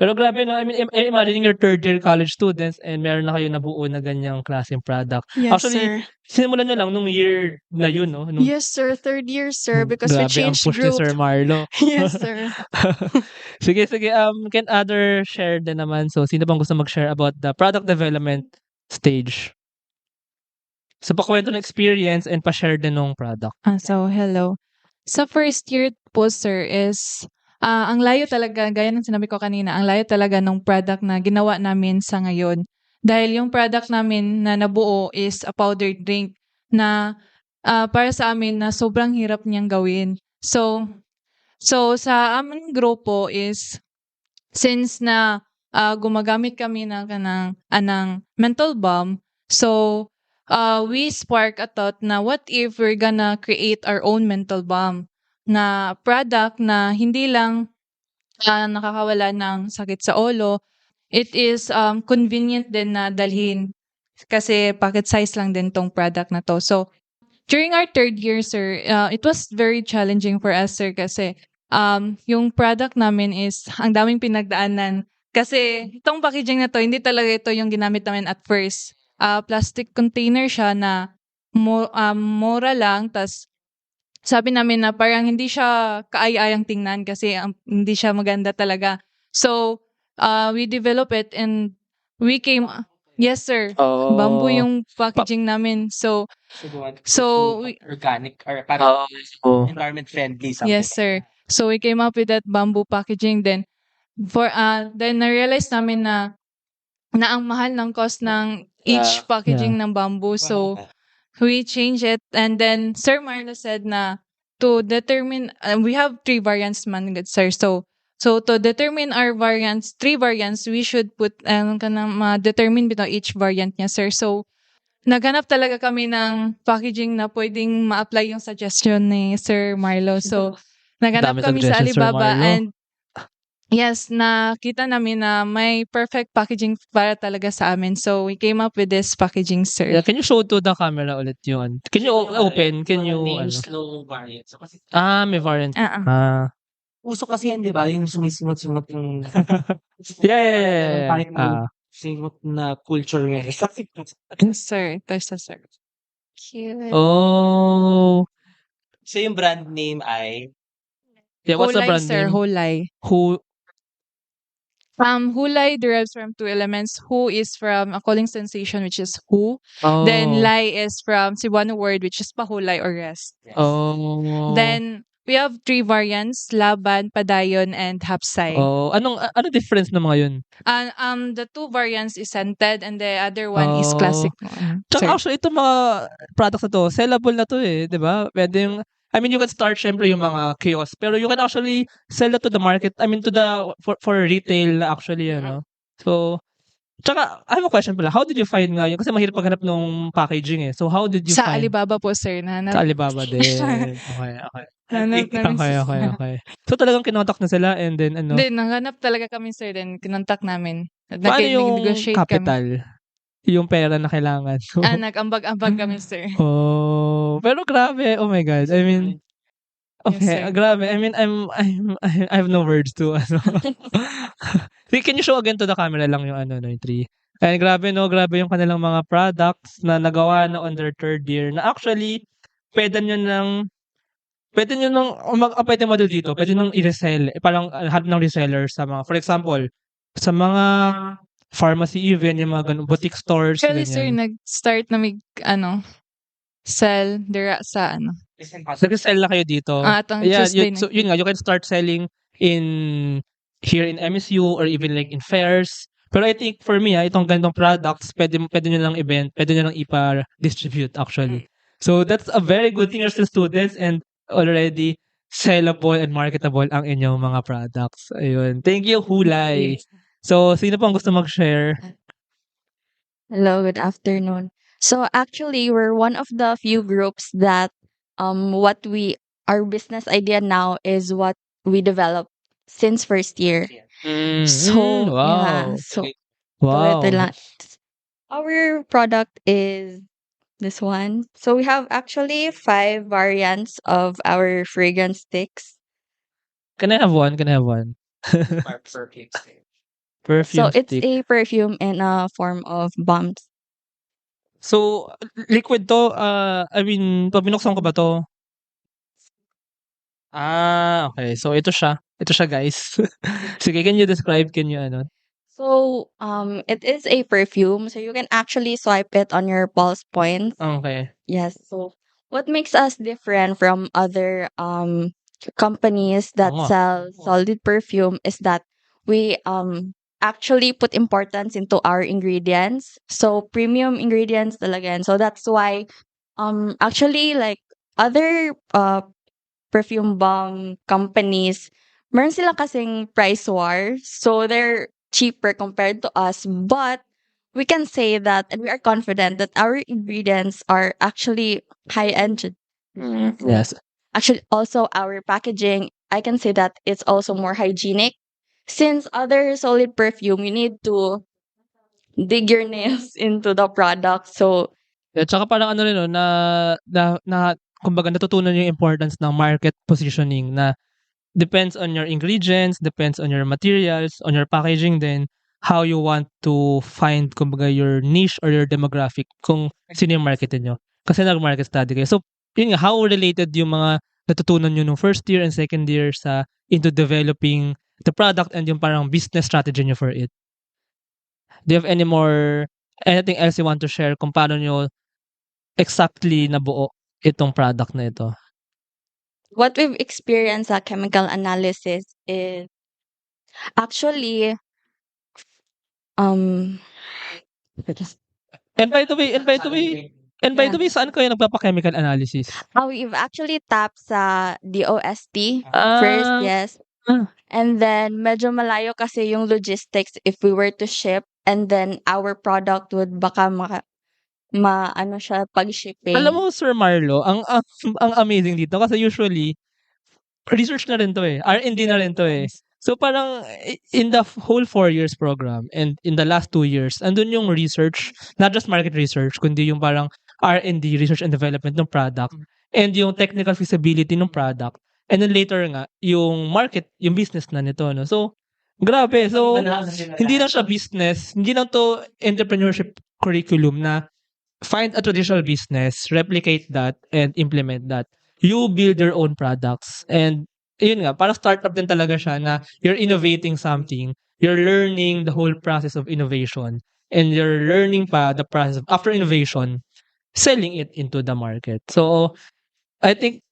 Speaker 1: Pero grabe, no? I mean, imagine your third year college students and meron na kayo nabuo na ganyang klaseng product.
Speaker 8: Yes,
Speaker 1: Actually,
Speaker 8: sir.
Speaker 1: sinimulan nyo lang nung year na yun, no? Nung,
Speaker 8: Yes, sir. Third year, sir, because we
Speaker 1: grabe, ang
Speaker 8: changed
Speaker 1: push ni
Speaker 8: group.
Speaker 1: Sir Marlo.
Speaker 8: Yes, sir.
Speaker 1: Sige. Can other share din naman? So, sino bang gusto mag-share about the product development stage? So, pakwento ng experience and pa-share din ng product.
Speaker 5: So, hello. Sa first year po, sir, is ang layo talaga, gaya ng sinabi ko kanina, ang layo talaga ng product na ginawa namin sa ngayon. Dahil yung product namin na nabuo is a powdered drink na para sa amin na sobrang hirap niyang gawin. So sa aming grupo is since na gumagamit kami ng anang menthol balm, so we spark a thought na what if we're gonna create our own menthol balm na product na hindi lang nakakawala ng sakit sa ulo, it is convenient din na dalhin kasi pocket size lang din tong product na to. So during our third year, sir, it was very challenging for us, sir, kasi yung product namin is ang daming pinagdaanan. Kasi itong packaging na to, hindi talaga ito yung ginamit namin at first. Plastic container siya na mura lang, tas sabi namin na parang hindi siya kaaya-ayang tingnan kasi hindi siya maganda talaga. So, we develop it and we came, yes sir, bamboo yung packaging namin. So
Speaker 2: organic or parang environment friendly something.
Speaker 5: yes sir. So we came up with that bamboo packaging then then na-realize namin na ang mahal ng cost ng each packaging ng bamboo. So we changed it and then Sir Marlo said na to determine we have 3 variants man good sir. So to determine our variants, 3 variants, we should put ma-determine bitaw each variant niya sir. So naghanap talaga kami ng packaging na pwedeng ma-apply yung suggestion ni Sir Marlo. So naghanap
Speaker 1: Dami
Speaker 5: kami sa
Speaker 1: suggestions, Sir
Speaker 5: Alibaba
Speaker 1: Marlo.
Speaker 5: and yes, nakita namin na may perfect packaging para talaga sa amin. So we came up with this packaging, sir.
Speaker 1: Yeah, can you show to the camera ulit yun? Can you open? Can you
Speaker 2: slow variant. So, kasi,
Speaker 1: may variant.
Speaker 2: uso kasi yan, di ba? Yung sumisimot-simot yung
Speaker 1: Yeah.
Speaker 2: parang simot na culture ngayon.
Speaker 5: Sir, ito siya, sir.
Speaker 6: Cute.
Speaker 1: Oh.
Speaker 2: So yung brand name ay
Speaker 1: Yeah, what's the
Speaker 5: Hulay,
Speaker 1: brand
Speaker 5: sir,
Speaker 1: name?
Speaker 5: Hulay. Hulay derives from 2 elements. Who is from a calling sensation, which is who.
Speaker 1: Oh.
Speaker 5: Then lay is from Cebuano word, which is pahulay or rest.
Speaker 1: Oh.
Speaker 5: Then we have 3 variants, laban, padayon, and hapsay.
Speaker 1: Oh, ano difference ng mga yun?
Speaker 5: The 2 variants is scented and the other one is classic.
Speaker 1: Tsaka actually, itong mga products na to, sellable na to eh, di ba? Pwede yung, I mean, you can start syempre yung mga kiosk, pero you can actually sell it to the market, I mean, to the, for retail actually, ano. So, tsaka, I have a question pala, how did you find nga yun? Kasi mahirap maghanap ng packaging eh. So, how did you
Speaker 5: Sa
Speaker 1: find?
Speaker 5: Alibaba po, sir.
Speaker 1: Sa Alibaba din. Okay.
Speaker 5: Hanap namin
Speaker 1: Okay. So, talagang kinontak na sila and then ano?
Speaker 5: Hindi, nanghanap talaga kami, sir. Then, kinontak namin.
Speaker 1: Paano yung
Speaker 5: Nag-negotiate
Speaker 1: capital? Yung pera na kailangan.
Speaker 5: Nag-ambag-ambag kami, sir.
Speaker 1: Oh, pero grabe. Oh my God. I mean, okay,
Speaker 5: sir.
Speaker 1: grabe. I mean, I have no words to ano. Can you show again to the camera lang yung ano, no, yung 3? And grabe yung kanilang mga products na nagawa na on their 3rd year na actually pwede model dito, pwede nang i-resell, parang hanap ng reseller sa mga, for example, sa mga pharmacy even, yung mga ganun, boutique stores,
Speaker 5: Actually, sir,
Speaker 1: ganyan.
Speaker 5: nag-start na sell dira sa
Speaker 1: Nag-sell na kayo dito.
Speaker 5: atong
Speaker 1: Yeah,
Speaker 5: Tuesday
Speaker 1: so yun nga, you can start selling here in MSU or even like in fairs. Pero I think for me, itong ganitong products, pwede nyo lang pwede nyo lang ipa-distribute actually. So that's a very good thing. You're still students and already sellable and marketable ang inyong mga products. Ayun. Thank you, Hulay. So, sino pang gusto mag-share?
Speaker 6: Hello, good afternoon. So actually, we're one of the few groups that our business idea now is what we developed since first year. So
Speaker 1: wow.
Speaker 6: yeah, so
Speaker 1: Wow.
Speaker 6: ito lang. Our product is this one. So we have actually 5 variants of our fragrance sticks.
Speaker 1: Can I have one? Perfume
Speaker 6: So it's
Speaker 1: stick.
Speaker 6: a perfume in a form of bombs.
Speaker 1: So, liquid to, I mean, pag binuksan ko ba to? Okay. So, ito siya. Ito siya, guys. Sige, can you describe? Ano?
Speaker 6: So it is a perfume. So you can actually swipe it on your pulse points.
Speaker 1: Okay.
Speaker 6: Yes. So what makes us different from other companies that
Speaker 1: Oo nga.
Speaker 6: sell solid perfume is that we actually put importance into our ingredients. So premium ingredients talaga yan. So that's why actually like other perfume bomb companies, meron silang kasing price war. So they're cheaper compared to us, but we can say that and we are confident that our ingredients are actually high end.
Speaker 1: Yes.
Speaker 6: Actually, also our packaging, I can say that it's also more hygienic. Since other solid perfume, you need to dig your nails into the product. So,
Speaker 1: At saka parang ano rin, no, na kumbaga natutunan yung importance ng market positioning na depends on your ingredients, depends on your materials, on your packaging din, how you want to find kumbaga your niche or your demographic kung sino yung market nyo. Kasi nag-market study kayo. So, yun nga, how related yung mga natutunan nyo nung first year and second year sa into developing the product and yung parang business strategy nyo for it. Do you have anything else you want to share kung paano nyo exactly nabuo itong product na ito?
Speaker 6: what we've experienced sa chemical analysis is actually, um,
Speaker 1: And by the way, saan kayo nagpapa-chemical analysis?
Speaker 6: we've actually tapped sa DOST
Speaker 1: Ah.
Speaker 6: first, yes.
Speaker 1: Ah.
Speaker 6: And then, medyo malayo kasi yung logistics if we were to ship and then our product would baka ano siya pag-shipping.
Speaker 1: Alam mo, Sir Marlo, ang amazing dito kasi usually research na rin to eh. R&D na rin to eh. So parang in the whole 4 years program and in the last 2 years, andun yung research, not just market research, kundi yung parang R&D, research and development ng product, and yung technical feasibility ng product. And then later nga, yung market, yung business na nito. No? So, grabe. So, hindi lang siya business, hindi lang to entrepreneurship curriculum na find a traditional business, replicate that, and implement that. You build your own products. And yun nga, parang startup din talaga siya na you're innovating something, you're learning the whole process of innovation, and you're learning pa the process of, after innovation, selling it into the market. So, I think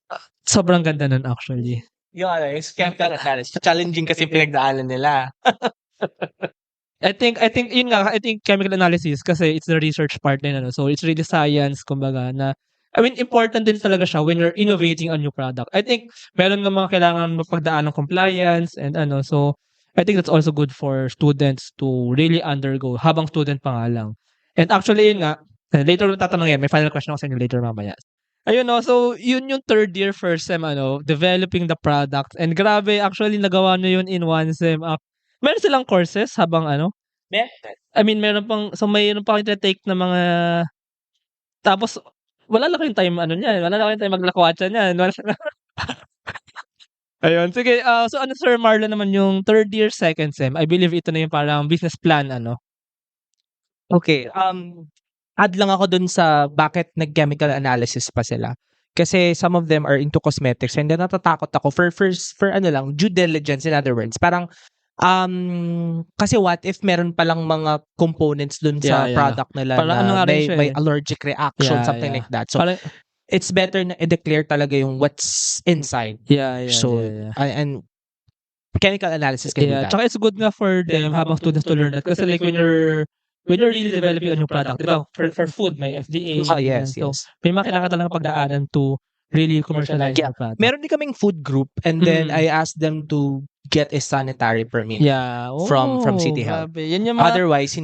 Speaker 1: sobrang ganda nun actually.
Speaker 2: Yung chemical analysis. Challenging kasi pinagdaanan nila.
Speaker 1: I think yun nga, I think chemical analysis kasi it's the research part din, ano. So it's really science kumbaga na I mean important din talaga siya when you're innovating a new product. I think meron nga mga kailangan mapagdaan ng compliance and ano. So I think that's also good for students to really undergo habang student pa nga lang. And actually yun nga, later tatanong yan, may final question ako sa inyo later mamaya. Ayun no, so yun yung third year first sem developing the product. And grabe, actually nagawa nyo yun in one sem. Meron silang courses habang I mean, meron pa kayo take na mga, tapos, wala lang kayong time, wala lang kayong time maglakwatsa niyan. Ayun, sige, so Sir Marlon naman yung third year, second sem, I believe ito na yung parang business plan,
Speaker 2: Okay, add lang ako dun sa bakit nag-chemical analysis pa sila. Kasi some of them are into cosmetics and then natatakot ako for due diligence, in other words. Parang kasi what if meron palang mga components dun sa
Speaker 1: Yeah.
Speaker 2: product nila
Speaker 1: Parang
Speaker 2: na
Speaker 1: nga rin siya
Speaker 2: may
Speaker 1: eh.
Speaker 2: allergic reaction,
Speaker 1: Yeah,
Speaker 2: something
Speaker 1: yeah.
Speaker 2: like that. So
Speaker 1: Parang,
Speaker 2: it's better na i-declare talaga yung what's inside.
Speaker 1: yeah.
Speaker 2: So and chemical analysis can do
Speaker 1: Yeah,
Speaker 2: that.
Speaker 1: tsaka it's good nga for them habang students to learn that. Kasi like when you're really developing a new product, di ba? For food, may FDA.
Speaker 2: Oh, yes,
Speaker 1: ganyan. So,
Speaker 2: yes.
Speaker 1: may mga kailangan talagang pagdaanan to really commercialize
Speaker 2: Yeah.
Speaker 1: the product.
Speaker 2: Meron din kaming food group and then
Speaker 1: Mm.
Speaker 2: I asked them to get a sanitary permit.
Speaker 1: Yeah.
Speaker 2: From City Health.
Speaker 1: Grabe. Yan yung mga,
Speaker 2: Otherwise,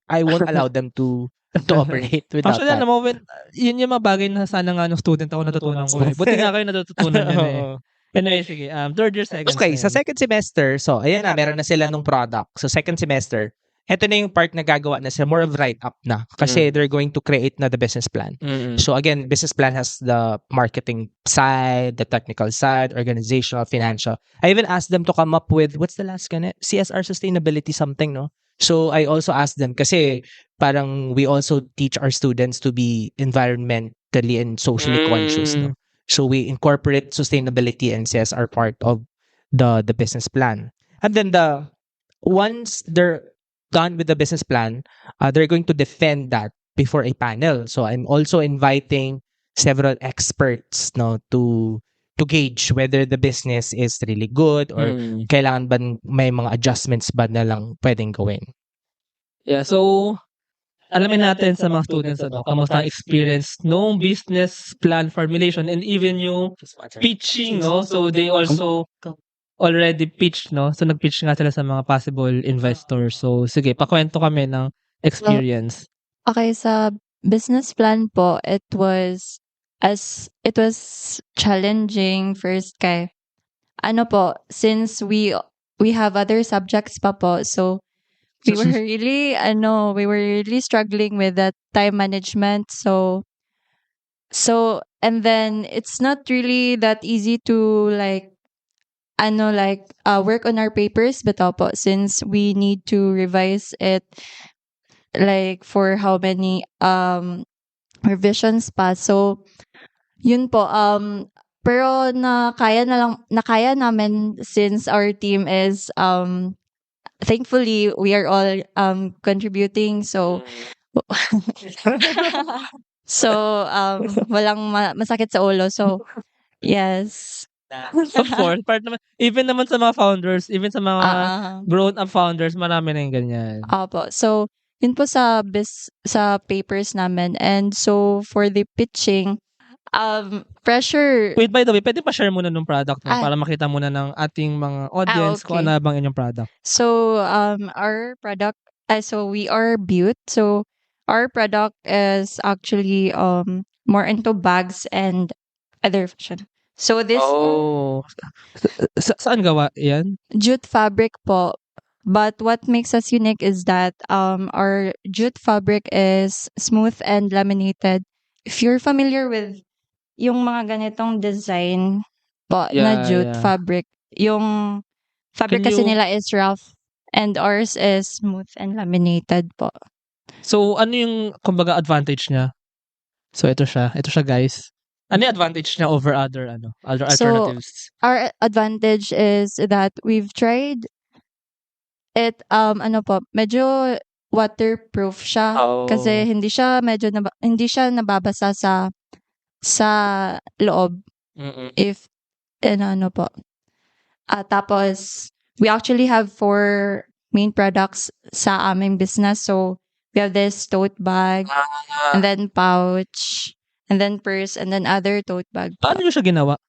Speaker 2: I won't allow them to operate without
Speaker 1: actually,
Speaker 2: that.
Speaker 1: alam mo, yun yung mga bagay na sana nga nung student ako natutunan ko. Eh. Buti nga kayo natutunan yun eh.
Speaker 2: Oo.
Speaker 1: Anyway, sige. Third year, second
Speaker 2: Okay, sa
Speaker 1: sem.
Speaker 2: second semester, so ayan na, meron na sila nung product. So second semester, eto na yung part na gagawa na sila, more of write-up na. Kasi they're going to create na the business plan. So again, business plan has the marketing side, the technical side, organizational, financial. I even asked them to come up with, what's the last ganit? CSR sustainability something, no? So I also asked them, kasi parang we also teach our students to be environmentally and socially conscious, no? So we incorporate sustainability and CSR part of the business plan. And then once they're done with the business plan, they're going to defend that before a panel. So I'm also inviting several experts, no, to to gauge whether the business is really good or kailangan ba may mga adjustments ba na lang pwedeng gawin.
Speaker 1: Yeah, so alamin natin sa mga students kamusta ang experience nung business plan formulation and even yung pitching, no? So they also already pitched, no? So nag-pitch nga sila sa mga possible investors. So sige, pakwento kami ng experience.
Speaker 4: Okay, sa business plan po, it was challenging first kay ano po, since we have other subjects pa po, so we were really struggling with that time management. So and then it's not really that easy to work on our papers, but po, since we need to revise it like for how many revisions pa. So yun po, pero nakaya namin since our team is thankfully we are all contributing, so walang masakit sa ulo. So yes.
Speaker 1: Of course, part naman, even naman sa mga founders, even sa mga grown-up founders, marami na yung ganyan.
Speaker 4: Opo. So yun po sa papers namin. And so for the pitching, pressure.
Speaker 1: Wait, by the way, pwede pa share muna ng product mo para makita muna ng ating mga audience kung ano bang inyong product.
Speaker 4: So our product, so we are Butte. So our product is actually more into bags and other fashion. So this
Speaker 1: saan gawa yan?
Speaker 4: Jute fabric po. But what makes us unique is that our jute fabric is smooth and laminated. If you're familiar with yung mga ganitong design po na jute fabric, yung fabric kasi nila is rough and ours is smooth and laminated po.
Speaker 1: So ano yung kumbaga advantage niya? So ito siya guys. Ano yung advantage niya over other alternatives?
Speaker 4: So our advantage is that we've tried it medyo waterproof siya kasi hindi siya nababasa sa loob. If po. Tapos we actually have 4 main products sa aming business. So we have this tote bag, and then pouch, and then purse, and then other tote bag.
Speaker 1: Paano nyo siya ginawa?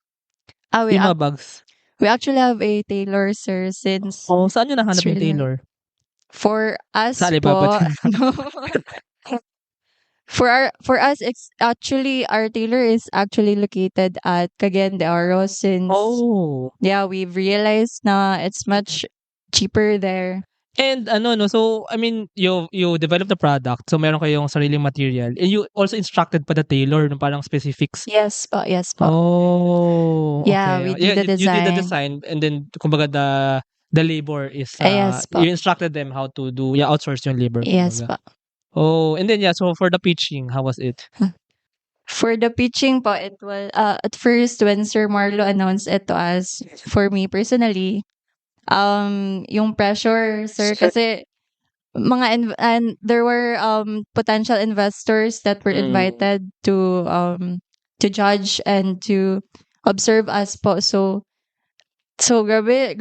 Speaker 1: Yung mga bags.
Speaker 4: We actually have a tailor, sir, since
Speaker 1: saan nyo nahanap yung tailor?
Speaker 4: For us
Speaker 1: sa Alibaba.
Speaker 4: For us, it's actually our tailor is actually located at Cagayan de Oro, since we've realized na it's much cheaper there.
Speaker 1: And so I mean you developed the product, so meron kayong sariling material, and you also instructed pa the tailor ng parang specifics.
Speaker 4: Yes po.
Speaker 1: Okay.
Speaker 4: We did the design.
Speaker 1: You did the design, and then kumbaga the labor is
Speaker 4: yes po.
Speaker 1: You instructed them how to do outsource yung labor.
Speaker 4: Yes po.
Speaker 1: And then so for the pitching, how was it?
Speaker 4: For the pitching po, it was at first when Sir Marlo announced it to us, for me personally, yung pressure, sir, kasi and there were potential investors that were invited to judge and to observe us po. So grabe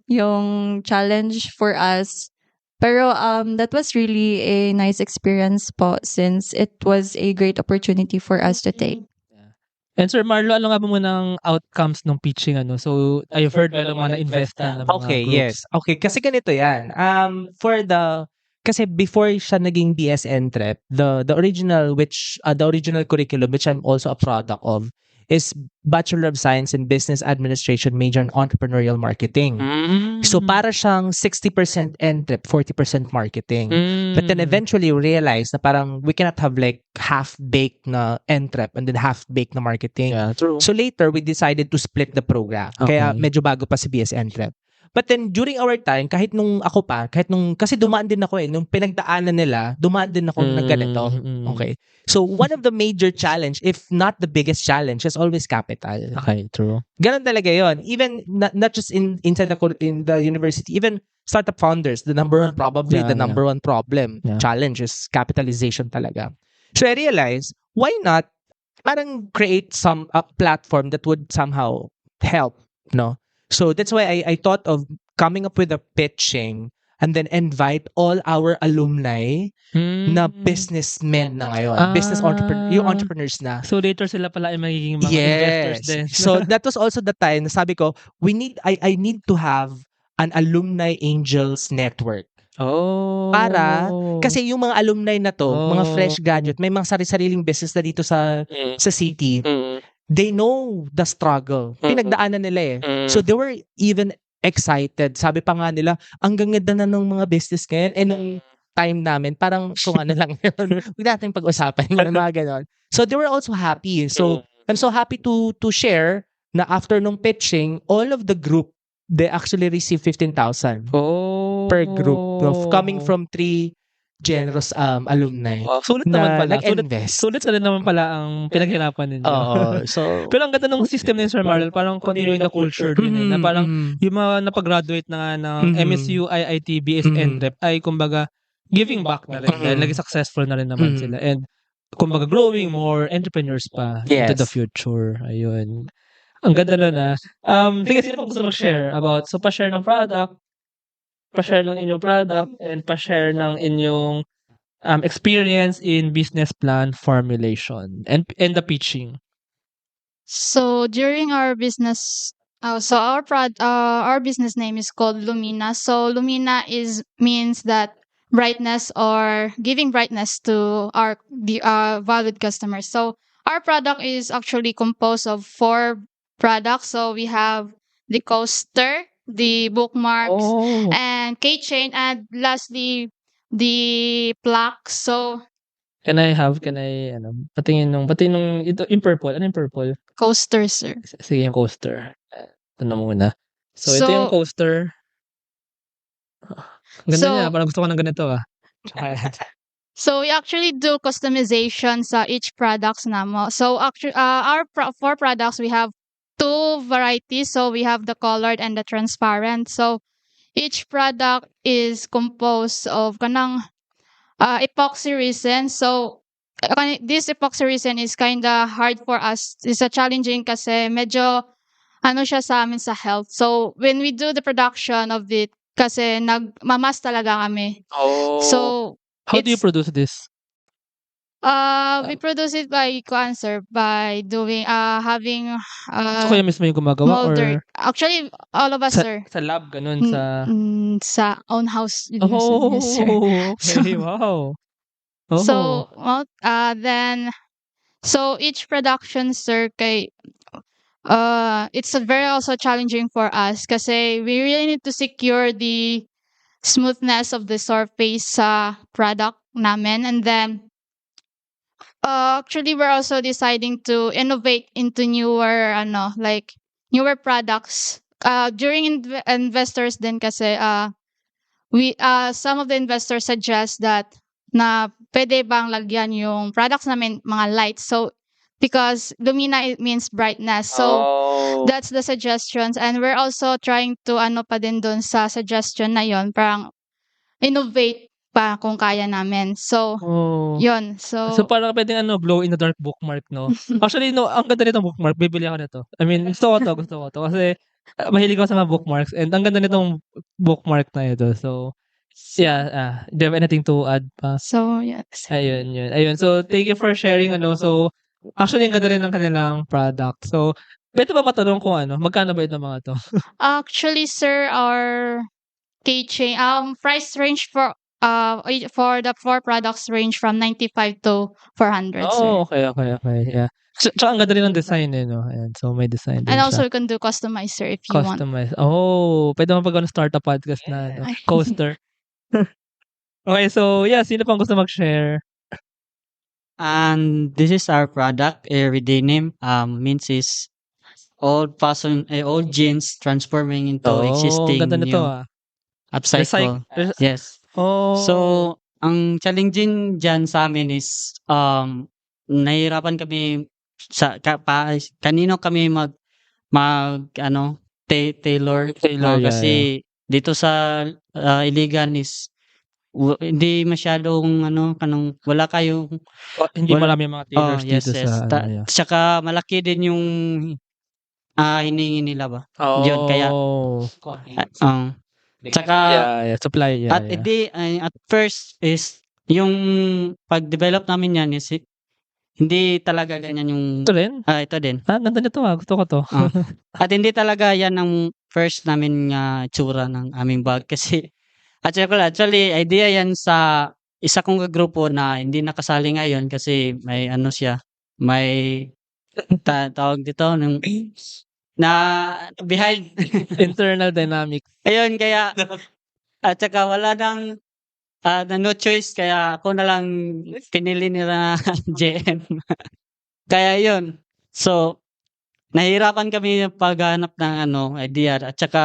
Speaker 4: yung challenge for us. Pero that was really a nice experience po, since it was a great opportunity for us to take.
Speaker 1: And Sir Marlo, ano nga ba muna ang outcomes ng pitching? So I've heard meron mga na-invest na mga
Speaker 2: Okay,
Speaker 1: groups.
Speaker 2: yes. Okay, kasi ganito yan. Kasi before siya naging BS Entrep, the original curriculum, which I'm also a product of, is Bachelor of Science in Business Administration, major in Entrepreneurial Marketing. So para siyang 60% Entrep, 40% marketing. But then eventually you realize na parang we cannot have like half-baked na Entrep and then half-baked na marketing.
Speaker 1: Yeah, true.
Speaker 2: So later we decided to split the program. Kaya medyo bago pa si BS Entrep. But then during our time, kasi dumaan din ako nung pinagdaanan nila, dumaan din ako ng ganito. Okay. So one of the major challenge, if not the biggest challenge, is always capital.
Speaker 1: Okay, true.
Speaker 2: Ganon talaga yon. Even not just inside the university, even startup founders, the number one problem, challenge is capitalization talaga. So I realized, why not parang create some platform that would somehow help, no? So that's why I thought of coming up with a pitching and then invite all our alumni na businessmen na ngayon. Business entrepreneur, yung entrepreneurs na.
Speaker 1: So later sila pala ay magiging mga investors din.
Speaker 2: So that was also the time na sabi ko, I need to have an alumni angels network. Para kasi yung mga alumni na to, mga fresh graduate, may mga sari-sariling business na dito sa city. They know the struggle. Pinagdaanan nila eh. So they were even excited. Sabi pa nga nila, ang ganda na ng mga business ngayon. And nung time namin, parang kung ano lang yun. Huwag natin pag-usapan yung mga ganon. So they were also happy. So I'm so happy to share na after nung pitching, all of the group, they actually received 15,000 per group. Coming from 3 generous alumni.
Speaker 1: Sulit naman pala.
Speaker 2: Nag-invest.
Speaker 1: Sulit na rin naman pala ang pinaghirapan ninyo.
Speaker 2: So,
Speaker 1: pero ang ganda ng system ni Sir Marlon, parang continuing the culture din. Na parang yung mga napagraduate na nga ng MSU, IIT, BS, NREP ay kumbaga giving back na rin. Dahil naging successful na rin naman sila. And kumbaga growing more entrepreneurs pa into the future. Ayun. Ang ganda na. Sige, sino pa gusto mag-share about? So, pa-share ng product, pa-share ng inyong product, and pa-share ng inyong experience in business plan formulation and the pitching.
Speaker 7: So during our business, our business name is called Lumina. So Lumina means that brightness or giving brightness to our valued customers. So our product is actually composed of 4 products. So we have the coaster, the bookmarks, and keychain, and lastly the plaque. So
Speaker 1: patingin nung ito in purple. Ano yung purple?
Speaker 7: Coaster, sir.
Speaker 1: Sige, yung coaster. Ito na muna. So ito yung coaster. Ganda niya, parang gusto ko ng ganito
Speaker 7: So we actually do customization sa each products namo. So actually our 4 products, we have 2 varieties. So we have the colored and the transparent. So each product is composed of kanang epoxy resin. So this epoxy resin is kinda hard for us. It's a challenging kasi medyo siya sa amin sa health. So when we do the production of it, kasi nagmamas talaga kami. So
Speaker 1: how do you produce this?
Speaker 7: We produce it by doing having
Speaker 1: so kayo mismo yung gumagawa
Speaker 7: molder.
Speaker 1: or
Speaker 7: Actually all of us, sir.
Speaker 1: Sa lab ganun
Speaker 7: sa own house.
Speaker 1: Yes, sir. Okay, wow.
Speaker 7: So then each production, sir, it's very also challenging for us kasi we really need to secure the smoothness of the surface sa product namin. And then actually we're also deciding to innovate into newer products during investors din kasi some of the investors suggest that na pwede bang lagyan yung products namin mga lights. So because Lumina, it means brightness. So that's the suggestions, and we're also trying to pa din doon sa suggestion na yon, parang innovate pa kung kaya namin. So yun. So
Speaker 1: parang pwedeng glow in the dark bookmark, no? Actually, no, ang ganda nitong bookmark. Bibili ako nito. I mean, gusto ko to kasi mahilig ako sa mga bookmarks, and ang ganda nitong bookmark na ito. So yeah, do you have anything to add pa?
Speaker 7: So yes.
Speaker 1: Ayun. So thank you for sharing. So actually, ang ganda rin ng kanilang product. So pwede ba matanong kung magkano ba ito mga to?
Speaker 7: Actually, sir, our keychain price range for the 4 products range from 95 to 400.
Speaker 1: Okay. Yeah. Tsaka ang ganda rin ng design no? Ayan, so may design din
Speaker 7: and also
Speaker 1: siya.
Speaker 7: you can do customize, sir, if you want.
Speaker 1: Pwede mo start a podcast na coaster. Okay, so yeah, sino pang gusto mag-share?
Speaker 3: And this is our product, everyday name. Means is old jeans transforming into existing
Speaker 1: ganda nito,
Speaker 3: new upcycle. Yes. So ang challenging dyan sa amin is nahihirapan kami kanino kami tailor
Speaker 1: yeah,
Speaker 3: kasi dito sa Iligan is hindi masyadong wala kayong
Speaker 1: Hindi marami mga tailors
Speaker 3: yes,
Speaker 1: dito
Speaker 3: yes.
Speaker 1: sa ano, yeah.
Speaker 3: Tsaka malaki din yung hiningi nila ba? Yun, kaya tsaka
Speaker 1: Supply,
Speaker 3: at at first is yung pag-develop namin yan is hindi talaga ganyan yung
Speaker 1: Ito rin?
Speaker 3: ito din.
Speaker 1: Ganda nito gusto ko to.
Speaker 3: At hindi talaga yan ang first namin nga tsura ng aming bag kasi actually idea yan sa isa kong grupo na hindi nakasali ngayon kasi may siya, may tawag dito na behind
Speaker 1: Internal dynamics.
Speaker 3: ayun, kaya at saka wala nang na no choice, kaya ako na lang pinili nila JM. Kaya yun. So, nahirapan kami paghanap ng idea at saka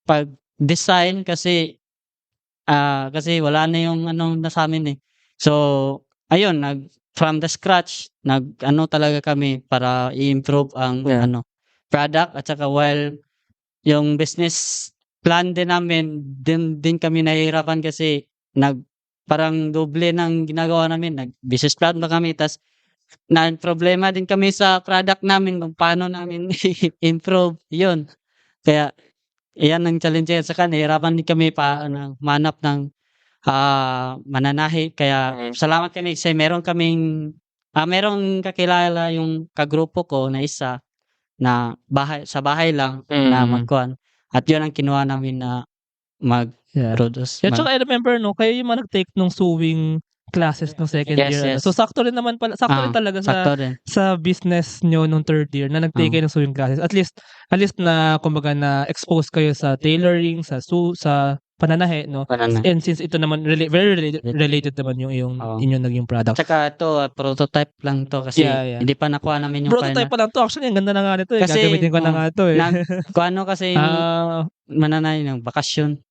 Speaker 3: pag-design kasi wala na yung sa amin eh. So, ayun, from the scratch, talaga kami para i-improve ang product at saka while yung business plan din namin, din kami nahihirapan kasi parang doble ng ginagawa namin. Nag-business plan ba kami, tas problema din kami sa product namin kung paano namin improve yun. Kaya, iyan ang challenge. Saka nahihirapan din kami manap ng mananahi. Kaya, salamat kami kasi merong kakilala yung kagrupo ko na isa na sa bahay lang na magkuhan. At yun ang kinuha namin na mag-produce.
Speaker 1: Yeah, tsaka I remember, kayo yung mga nag-take nung sewing classes nung second year.
Speaker 3: Yes.
Speaker 1: So, sakto rin talaga sa business nyo nung third year na nag-take kayo ng sewing classes. At least na, kumbaga, na-expose kayo sa tailoring, sa pananahe, no? And since ito naman, very related naman yung inyong naging product.
Speaker 3: Tsaka ito, prototype lang to kasi hindi pa nakuha namin yung
Speaker 1: prototype pa lang to. Actually, ang ganda na nga nito. Kasi, gagamitin ko na nga to.
Speaker 3: Kasi mananahe ng bakasyon.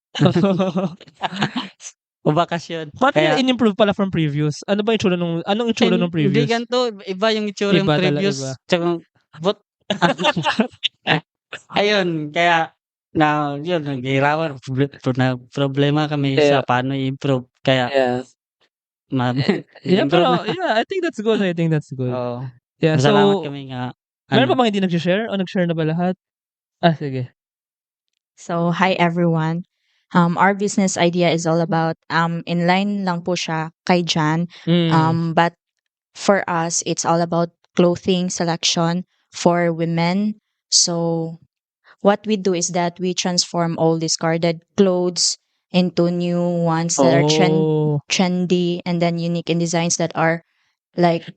Speaker 3: O bakasyon.
Speaker 1: Paano in-improve pala from previous? Anong itsura nung previous?
Speaker 3: Hindi ganito. Iba yung itsura yung previous. Tsaka, ayun, kaya yun, naghihirapan. Problema kami sa paano i-improve. Kaya,
Speaker 1: I think that's good. Yeah,
Speaker 3: salamat kami nga.
Speaker 1: Meron pa bang hindi nag-share? O nag-share na ba lahat? Sige.
Speaker 9: So, hi everyone. Our business idea is all about, inline lang po siya kay Jan. But for us, it's all about clothing selection for women. So, what we do is that we transform all discarded clothes into new ones that are trendy and then unique in designs that are like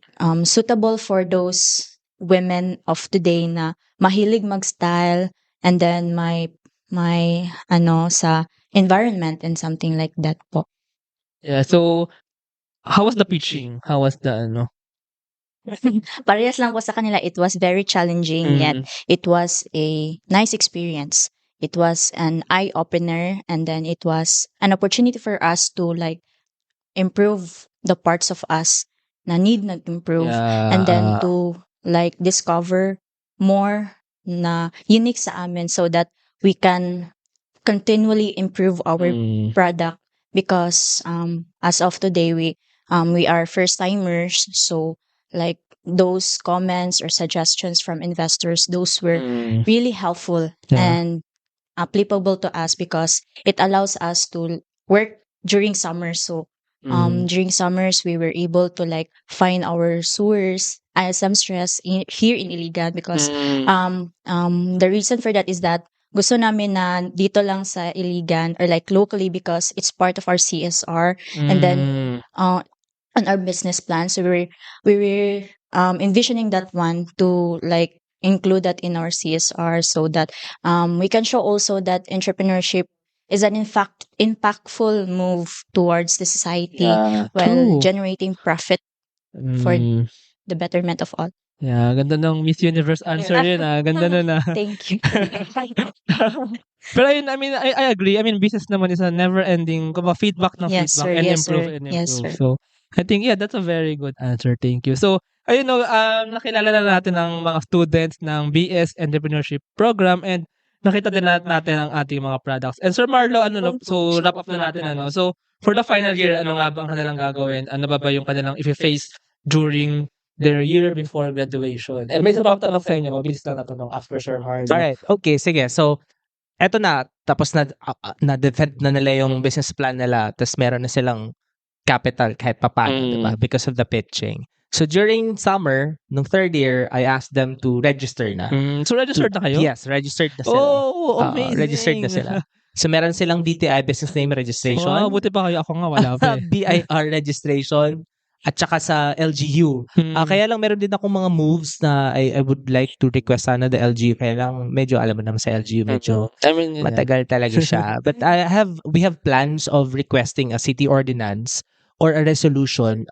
Speaker 9: suitable for those women of today na mahilig mag-style and then may sa environment and something like that po.
Speaker 1: Yeah, so how was the pitching? How was the
Speaker 9: Parehas lang po sa kanila. It was very challenging yet it was a nice experience. It was an eye-opener and then it was an opportunity for us to like improve the parts of us na need nag-improve and then to like discover more na unique sa amin so that we can continually improve our product because as of today we are first timers, so like those comments or suggestions from investors, those were really helpful and applicable to us because it allows us to work during summer. So during summers we were able to like find our sewers some stress here in Iligan because the reason for that is that gusto namin na dito lang sa Iligan or like locally because it's part of our CSR and then on our business plan. So we were envisioning that one to like include that in our CSR so that we can show also that entrepreneurship is an impactful move towards the society while generating profit for the betterment of all.
Speaker 1: Yeah, ganda ng Miss Universe answer yun. Ganda nun.
Speaker 9: Thank you.
Speaker 1: Pero ayun, I mean, I agree. I mean, business naman is a never-ending feedback ng
Speaker 9: Yes,
Speaker 1: feedback
Speaker 9: sir.
Speaker 1: and
Speaker 9: Yes,
Speaker 1: improve
Speaker 9: sir.
Speaker 1: and
Speaker 9: Yes,
Speaker 1: improve.
Speaker 9: sir.
Speaker 1: So, I think, that's a very good answer. Thank you. So, ayun, nakilala na natin ng mga students ng BS Entrepreneurship Program and nakita din natin ang ating mga products. And Sir Marlo, so wrap up na natin, So, for the final year, ano nga ba ang kanilang gagawin? Ano ba yung kanilang i-face during their year before graduation? And may isa pa akong tanong sa inyo, mabilis lang na tanong after Sir Marlo.
Speaker 2: Alright, okay, sige. So, eto na, tapos na-defend na nila yung business plan nila, tapos meron na silang capital kahit papaano, diba? Because of the pitching. So, during summer, nung third year, I asked them to register na.
Speaker 1: So, registered na kayo?
Speaker 2: Yes, registered na sila.
Speaker 1: Oh, amazing!
Speaker 2: Registered na sila. So, meron silang BTI, business name registration.
Speaker 1: Wow, buti pa kayo. Ako nga, wala pa eh.
Speaker 2: BIR registration, at saka sa LGU. Kaya lang meron din akong mga moves na I would like to request sana the LGU. Kaya lang medyo alam mo naman sa LGU medyo matagal talaga siya. But we have plans of requesting a city ordinance or a resolution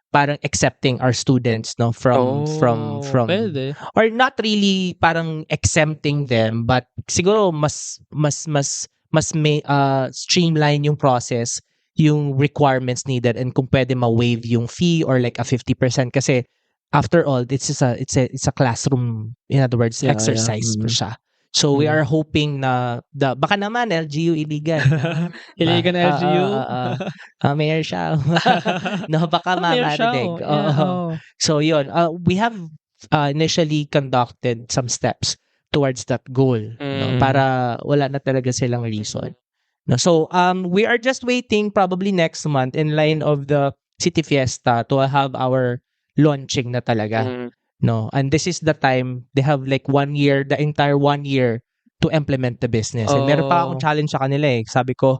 Speaker 2: parang accepting our students from
Speaker 1: Pwede.
Speaker 2: or not really parang exempting them, but siguro mas may streamline yung process, yung requirements needed, and kung pwede ma-waive yung fee or like a 50% kasi after all it's a classroom, in other words, exercise pa siya. So we are hoping na baka naman LGU illegal.
Speaker 1: Illegal na LGU?
Speaker 2: Mayor siya. No, baka mamarinig. So yun, we have initially conducted some steps towards that goal, no, para wala na talaga silang reason. No, so we are just waiting probably next month in line of the City Fiesta to have our launching na talaga. No, and this is the time they have like 1 year, the entire 1 year to implement the business. And meron pa akong challenge sa kanila eh. Sabi ko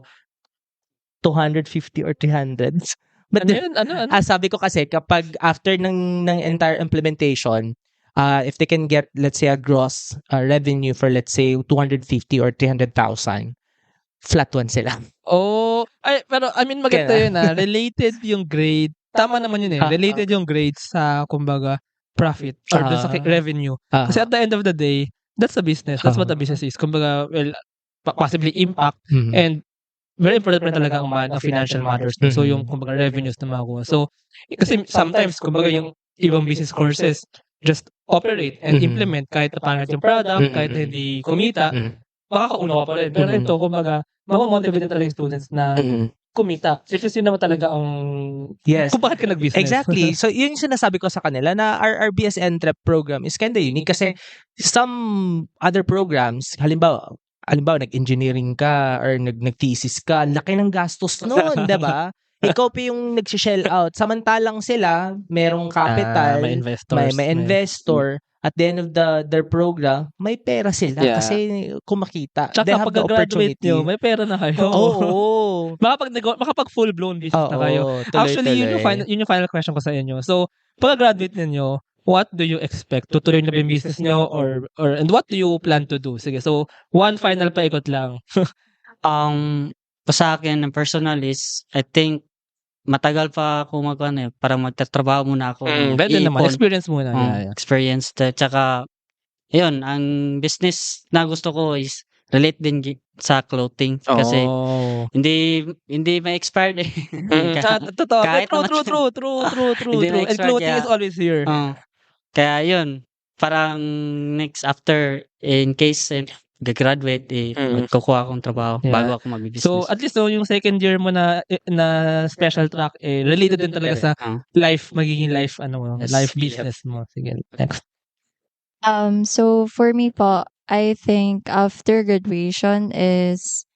Speaker 2: 250 or 300. But
Speaker 1: Ano?
Speaker 2: sabi ko kasi kapag after ng entire implementation, if they can get, let's say, a gross revenue for, let's say, 250 or 300,000, flat one sila.
Speaker 1: Pero I mean maganda yun related yung grade. Tama naman yun eh. Related yung grades sa kumbaga profit or sa revenue. Kasi at the end of the day, that's a business. That's what a business is. Kumbaga, well, possibly impact and very important pa rin talaga ang financial matters. So, yung kumbaga revenues na makuha. So, kasi sometimes, kumbaga yung ibang business courses just operate and implement kahit na pangit yung product, kahit na hindi kumita, makakauna ka pa rin. Pero ito, kumbaga, makamotivate talaga yung students na kumita. Kasi yun naman talaga ang kung bakit ka nag-business.
Speaker 2: Exactly. So, yun yung sinasabi ko sa kanila na our BS Entrep program is kinda unique kasi some other programs, halimbawa nag-engineering ka or nag-thesis ka, laki ng gastos noon, diba? Ikaw pa yung nag-shell out. Samantalang sila, merong capital,
Speaker 1: may investors.
Speaker 2: May investor. At the end of their program, may pera sila kasi kumakita.
Speaker 1: Tsaka pag graduate nyo, may pera na kayo.
Speaker 2: Oo.
Speaker 1: Makapag full-blown business na kayo. Actually, yun yung final question ko sa inyo. So, pag graduate ninyo, what do you expect? Tutuloy na ba yung business nyo and what do you plan to do? Sige, so, one final paikot lang.
Speaker 3: Sa akin, ang personal is, I think, matagal pa ako parang magtatrabaho muna ako.
Speaker 1: Pwede naman, experience muna.
Speaker 3: Experience. Tsaka, yun, ang business na gusto ko is relate din sa clothing. Kasi, hindi ma-expired eh.
Speaker 1: Totoo. True. And clothing is always here.
Speaker 3: Kaya yun, parang next after, in case gagraduate, magkukuha akong trabaho bago ako mag-business.
Speaker 1: So, at least yung second year mo na special track, related din talaga sa magiging life business mo. Sige, next.
Speaker 4: So, for me po, I think after graduation is,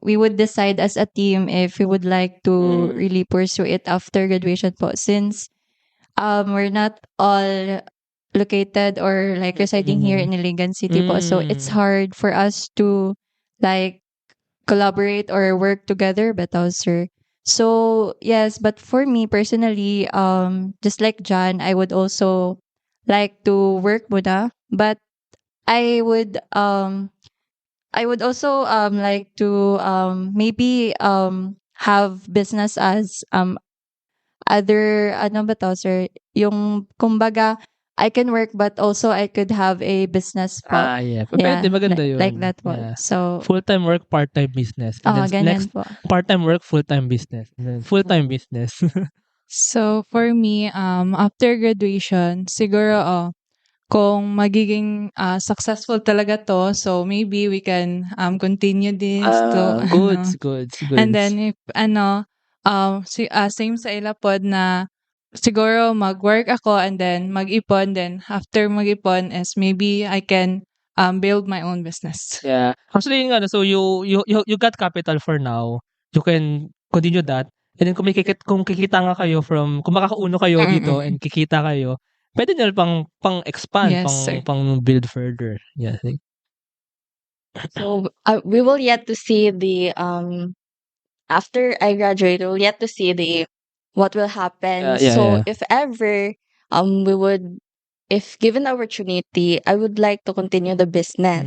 Speaker 4: we would decide as a team if we would like to really pursue it after graduation po. Since, we're not all located or like residing here in Iligan City po. So it's hard for us to like collaborate or work together, Betaw sir. So yes, but for me personally, just like John, I would also like to work muna, but I would also like to maybe have business as other Betaw sir, yung kumbaga I can work but also I could have a business po.
Speaker 1: Yeah. Pwede, maganda yun.
Speaker 4: Like that po.
Speaker 1: Yeah.
Speaker 4: So,
Speaker 1: full-time work, part-time business. And then
Speaker 4: ganyan
Speaker 1: next,
Speaker 4: po.
Speaker 1: part-time work, full-time business. And then full-time business.
Speaker 5: So, for me, after graduation, siguro, kung magiging successful talaga to, so maybe we can continue this to
Speaker 2: Goods, goods,
Speaker 5: And
Speaker 2: goods.
Speaker 5: then if same sa ila pod na siguro mag-work ako and then mag-ipon, then after mag-ipon is maybe I can build my own business.
Speaker 1: Yeah. Actually, yung ano, so you got capital for now. You can continue that. And then kung kikita nga kayo kung makakauno kayo dito and kikita kayo, pwede nyo pang expand,
Speaker 5: Yes, sir.
Speaker 1: pang build further. Yeah.
Speaker 6: So we will yet to see the after I graduate, we'll yet to see the what will happen. So
Speaker 1: yeah.
Speaker 6: if ever we would, if given the opportunity, I would like to continue the business.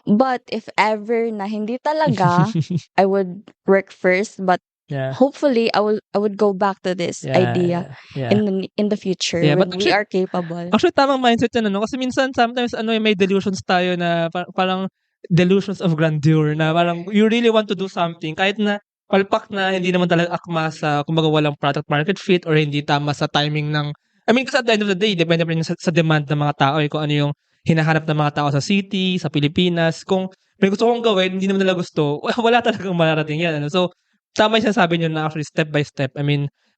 Speaker 6: But if ever na hindi talaga, I would work first. But
Speaker 1: Yeah.
Speaker 6: hopefully, I would go back to this idea
Speaker 1: Yeah.
Speaker 6: in the future
Speaker 1: Yeah,
Speaker 6: when
Speaker 1: but
Speaker 6: we are capable.
Speaker 1: Actually, tamang mindset yan, ano? Kasi minsan, sometimes, may delusions tayo na parang delusions of grandeur na parang you really want to do something kahit na palpak na hindi naman talaga akma sa, kumbaga, walang product market fit or hindi tama sa timing ng, kasi at the end of the day, depende pa rin sa demand ng mga tao, kung ano yung hinahanap ng mga tao sa city, sa Pilipinas. Kung may gusto kong gawin, hindi naman nila gusto, wala talagang mararating yan, ano? So, tama yung sinasabi nyo na actually step by step.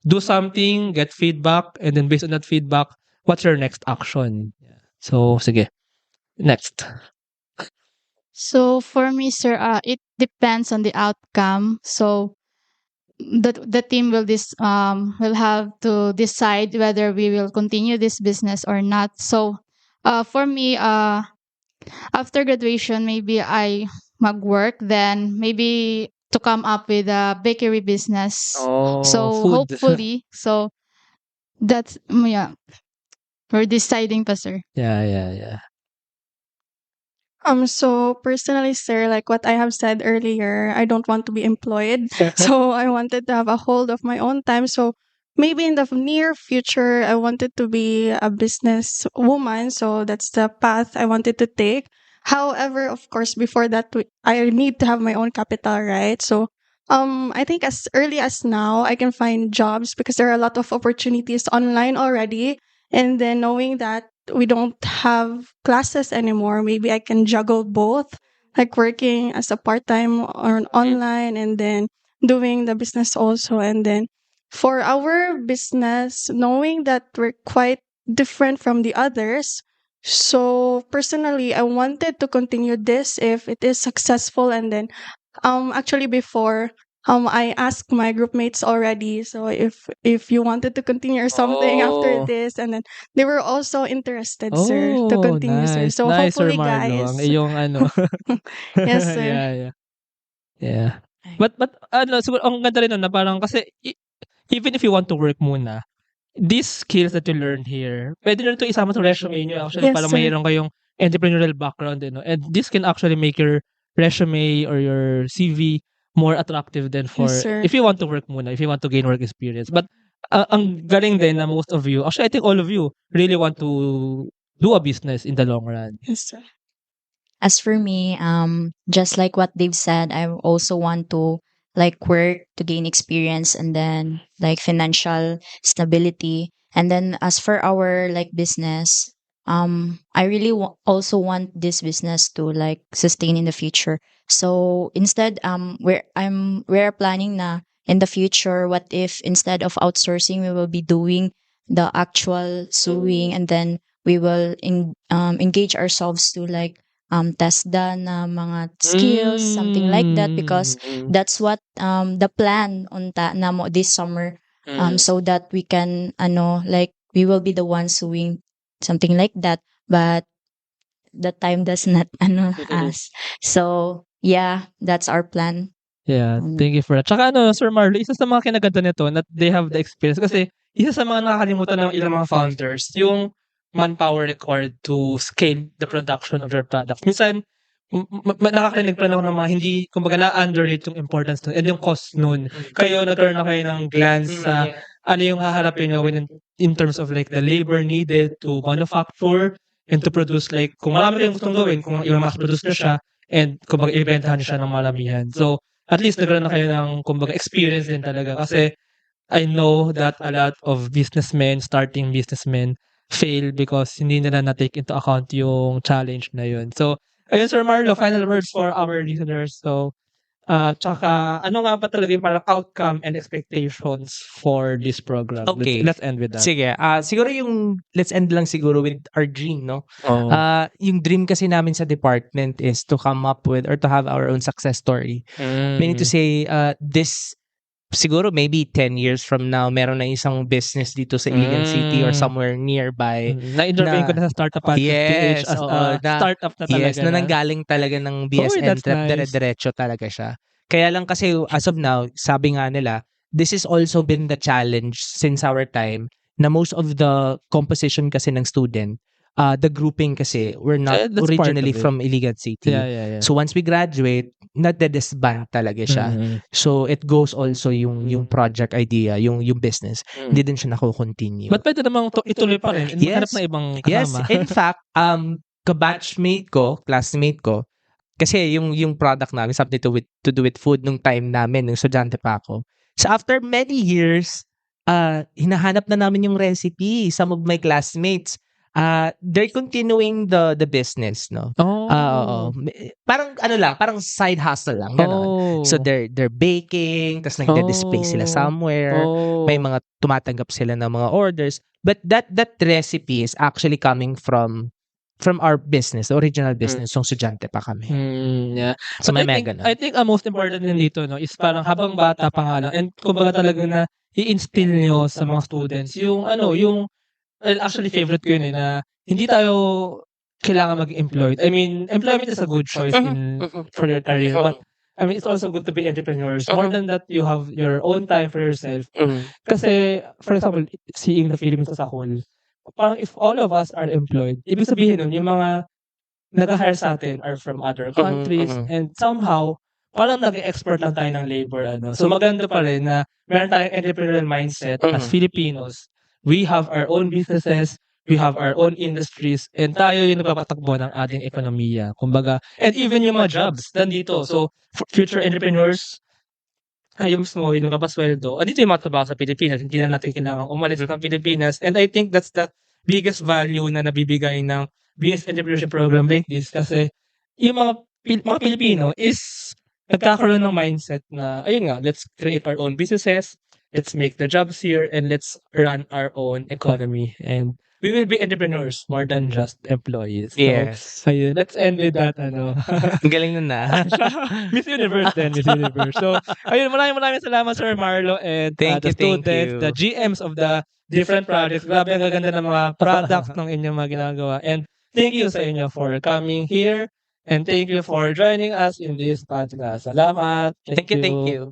Speaker 1: Do something, get feedback, and then based on that feedback, what's your next action? So, sige. Next.
Speaker 7: So for me, sir, it depends on the outcome. So the team will have to decide whether we will continue this business or not. So for me, after graduation, maybe I mag-work, then maybe to come up with a bakery business. So
Speaker 1: food.
Speaker 7: hopefully, so that's yeah. We're deciding pa, sir.
Speaker 1: Yeah.
Speaker 8: So personally, sir, like what I have said earlier, I don't want to be employed. So I wanted to have a hold of my own time. So maybe in the near future, I wanted to be a business woman. So that's the path I wanted to take. However, of course, before that, I need to have my own capital, right? So I think as early as now, I can find jobs because there are a lot of opportunities online already. And then knowing that we don't have classes anymore, maybe I can juggle both, like working as a part-time or online and then doing the business also. And then for our business, knowing that we're quite different from the others, so personally, I wanted to continue this if it is successful. And then actually before I asked my group mates already, so if you wanted to continue or something after this, and then they were also interested, sir, to continue, sir.
Speaker 1: Nice.
Speaker 8: So
Speaker 1: Nice, Sir
Speaker 8: hopefully,
Speaker 1: Marlo.
Speaker 8: guys.
Speaker 1: Ang iyong ano.
Speaker 8: Yes, sir.
Speaker 1: Yeah. But siguro ang ganda rin nun na parang kasi even if you want to work muna, these skills that you learned here, pwede nyo ito isama sa resume nyo. Actually,
Speaker 8: Yes,
Speaker 1: parang
Speaker 8: sir.
Speaker 1: mayroon kayong entrepreneurial background, and this can actually make your resume or your CV more attractive than for
Speaker 8: Yes, sir.
Speaker 1: if you want to work muna, if you want to gain work experience. But ang galing din na most of you, actually I think all of you really want to do a business in the long run.
Speaker 8: Yes, sir.
Speaker 9: As for me, just like what they've said, I also want to like work to gain experience and then like financial stability. And then as for our like business, I really also want this business to like sustain in the future. So instead, we're planning na in the future, what if instead of outsourcing, we will be doing the actual sewing, and then we will engage ourselves to like test na mga skills, something like that, because that's what the plan unta na mo this summer, so that we can like we will be the ones sewing, something like that. But the time does not ask. So yeah, that's our plan.
Speaker 1: Yeah, thank you for that. Tsaka Sir Marlo, isa sa mga kinaganda nito na they have the experience kasi isa sa mga nakakalimutan ng ilang mga founders, yung manpower required to scale the production of their products. Minsan, nakakarinig pa ako ng mga hindi, kumbaga na-underrate yung importance nun and yung cost nun. Kayo, nagkaroon na kayo ng glance sa ano yung haharapin nyo in terms of like the labor needed to manufacture and to produce, like kung marami kayong gustong gawin, kung i-mass produce na siya and kumbaga i-bentahan siya ng maramihan. So, at least nagkaroon na kayo ng kumbaga experience din talaga kasi I know that a lot of businessmen, starting businessmen, fail because hindi nila na-take into account yung challenge na yun. So, ayun, Sir Marlo, final words for our listeners. So, tsaka, ano nga ba talaga yung parang outcome and expectations for this program?
Speaker 2: Okay.
Speaker 1: Let's end with that.
Speaker 2: Sige, siguro let's end lang siguro with our dream, no?
Speaker 1: Oh.
Speaker 2: Yung dream kasi namin sa department is to come up with or to have our own success story. Meaning to say, this siguro maybe 10 years from now, meron na isang business dito sa Iligan City or somewhere nearby.
Speaker 1: Na-intervene ko na sa Startup Podcast PH as startup na talaga.
Speaker 2: Yes, na nanggaling talaga ng BSN
Speaker 1: that's
Speaker 2: Trap,
Speaker 1: nice.
Speaker 2: dire-diretso talaga siya. Kaya lang kasi as of now, sabi nga nila, this has also been the challenge since our time na most of the composition kasi ng student, the grouping kasi, we're not
Speaker 1: That's
Speaker 2: originally
Speaker 1: part of it.
Speaker 2: from Iligan City.
Speaker 1: Yeah.
Speaker 2: So once we graduate, disband talaga siya. So it goes also yung project idea, yung business. Hindi din siya nako-continue.
Speaker 1: But pwede namang ituloy pa rin.
Speaker 2: Yes.
Speaker 1: Hanap na ibang
Speaker 2: Yes,
Speaker 1: kasama.
Speaker 2: in fact, kabatchmate ko, classmate ko, kasi yung product namin, something to do with food nung time namin, nung estudyante pa ako. So after many years, hinahanap na namin yung recipe. Some of my classmates, they're continuing the business, no? Parang parang side hustle lang, ganon. So they're baking, tas nagde-display sila somewhere. May mga tumatanggap sila ng mga orders. But that recipe is actually coming from our business, the original business, yung estudyante pa kami.
Speaker 1: Yeah.
Speaker 2: So
Speaker 1: But
Speaker 2: may
Speaker 1: I think ang most important din dito, no, is parang habang bata pa nga lang, and kumbaga talaga na i-instill nyo sa mga students yung actually favorite ko yun na hindi tayo kailangan mag-employed. I mean, employment is a good choice for your career, but I mean, it's also good to be entrepreneurs. More than that, you have your own time for yourself. Kasi, for example, seeing the Philippines as a whole, parang if all of us are employed, ibig sabihin nun, yung mga nag-hire sa atin are from other countries, and somehow, parang nag-export lang tayo ng labor. So, maganda pa rin na meron tayong entrepreneurial mindset as Filipinos. We have our own businesses, we have our own industries, and tayo yung napapatakbo ng ating ekonomiya. Kumbaga, and even yung mga jobs, nandito. So, future entrepreneurs, yung mismo, yung napasweldo, andito yung mga trabaho sa Pilipinas. Hindi na natin kailangan umalis ng Pilipinas. And I think that's the biggest value na nabibigay ng BS Entrepreneurship Program like this. Kasi yung mga Pilipino is nagkakaroon ng mindset na, ayun nga, let's create our own businesses, let's make the jobs here, and let's run our own economy. And we will be entrepreneurs more than just employees. So,
Speaker 2: Yes.
Speaker 1: ayun, let's end with that.
Speaker 2: Ang galing nun na.
Speaker 1: Miss Universe din, Miss Universe. So, ayun, maraming salamat, Sir Marlo, and
Speaker 2: Thank
Speaker 1: the
Speaker 2: you, thank
Speaker 1: students,
Speaker 2: you.
Speaker 1: the GMs of the different projects. Grabe, ang gaganda ng mga products ng inyong mga ginagawa. And thank you sa inyo for coming here, and thank you for joining us in this podcast. Salamat.
Speaker 2: Thank you.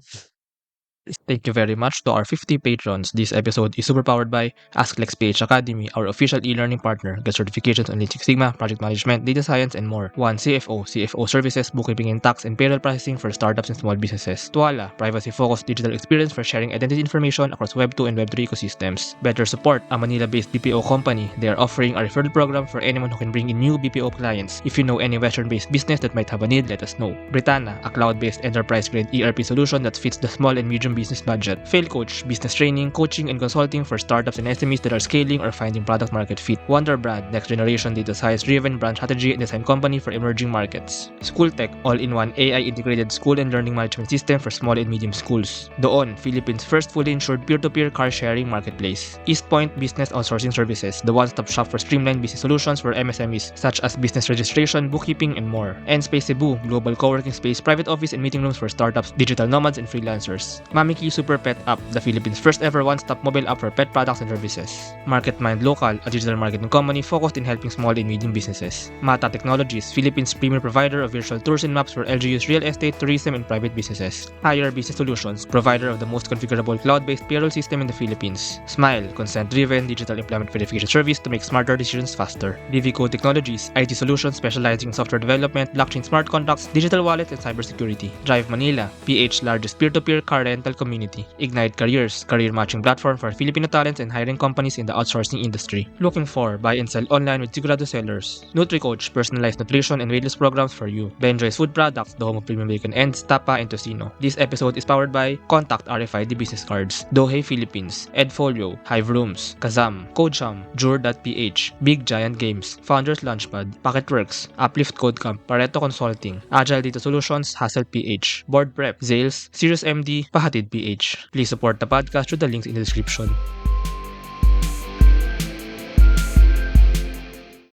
Speaker 11: Thank you very much to our 50 patrons. This episode is super powered by AskLex PH Academy, our official e-learning partner. Get certifications on Lean Six Sigma, project management, data science, and more. 1. CFO services, bookkeeping and tax, and payroll processing for startups and small businesses. Tuala, privacy-focused digital experience for sharing identity information across Web 2 and Web 3 ecosystems. Better Support, a Manila-based BPO company. They are offering a referral program for anyone who can bring in new BPO clients. If you know any Western-based business that might have a need, let us know. Britanna, a cloud-based enterprise-grade ERP solution that fits the small and medium business budget. Fail Coach, business training, coaching, and consulting for startups and SMEs that are scaling or finding product market fit. Wonder Brand, next generation data science-driven brand strategy and design company for emerging markets. School Tech, all-in-one AI integrated school and learning management system for small and medium schools. Doon, Philippines' first fully insured peer-to-peer car sharing marketplace. East Point Business Outsourcing Services, the one-stop shop for streamlined business solutions for MSMEs such as business registration, bookkeeping, and more. And Space Cebu, global co-working space, private office, and meeting rooms for startups, digital nomads, and freelancers. Mamiki Super Pet App, the Philippines' first ever one-stop mobile app for pet products and services. MarketMind Local, a digital marketing company focused in helping small and medium businesses. Mata Technologies, Philippines' premier provider of virtual tours and maps for LGU's real estate, tourism, and private businesses. Hire Business Solutions, provider of the most configurable cloud-based payroll system in the Philippines. Smile, consent-driven digital employment verification service to make smarter decisions faster. Divico Technologies, IT solutions specializing in software development, blockchain smart contracts, digital wallets, and cybersecurity. Drive Manila, PH largest peer-to-peer car rental digital community. Ignite Careers, career matching platform for Filipino talents and hiring companies in the outsourcing industry. Looking for buy and sell online with Sigurado sellers. NutriCoach, personalized nutrition and weight loss programs for you. Benjoy's Food Products, the home of premium bacon ends, tapa, and tocino. This episode is powered by Contact RFID Business Cards, Dohe Philippines, Edfolio, Hive Rooms, Kazam, Codesham, Jure.ph, Big Giant Games, Founders Launchpad, Packetworks, Uplift Code Camp, Pareto Consulting, Agile Data Solutions, Hassel PH, Board Prep, Zales, Sirius MD, Pahatid PH. Please support the podcast through the links in the description.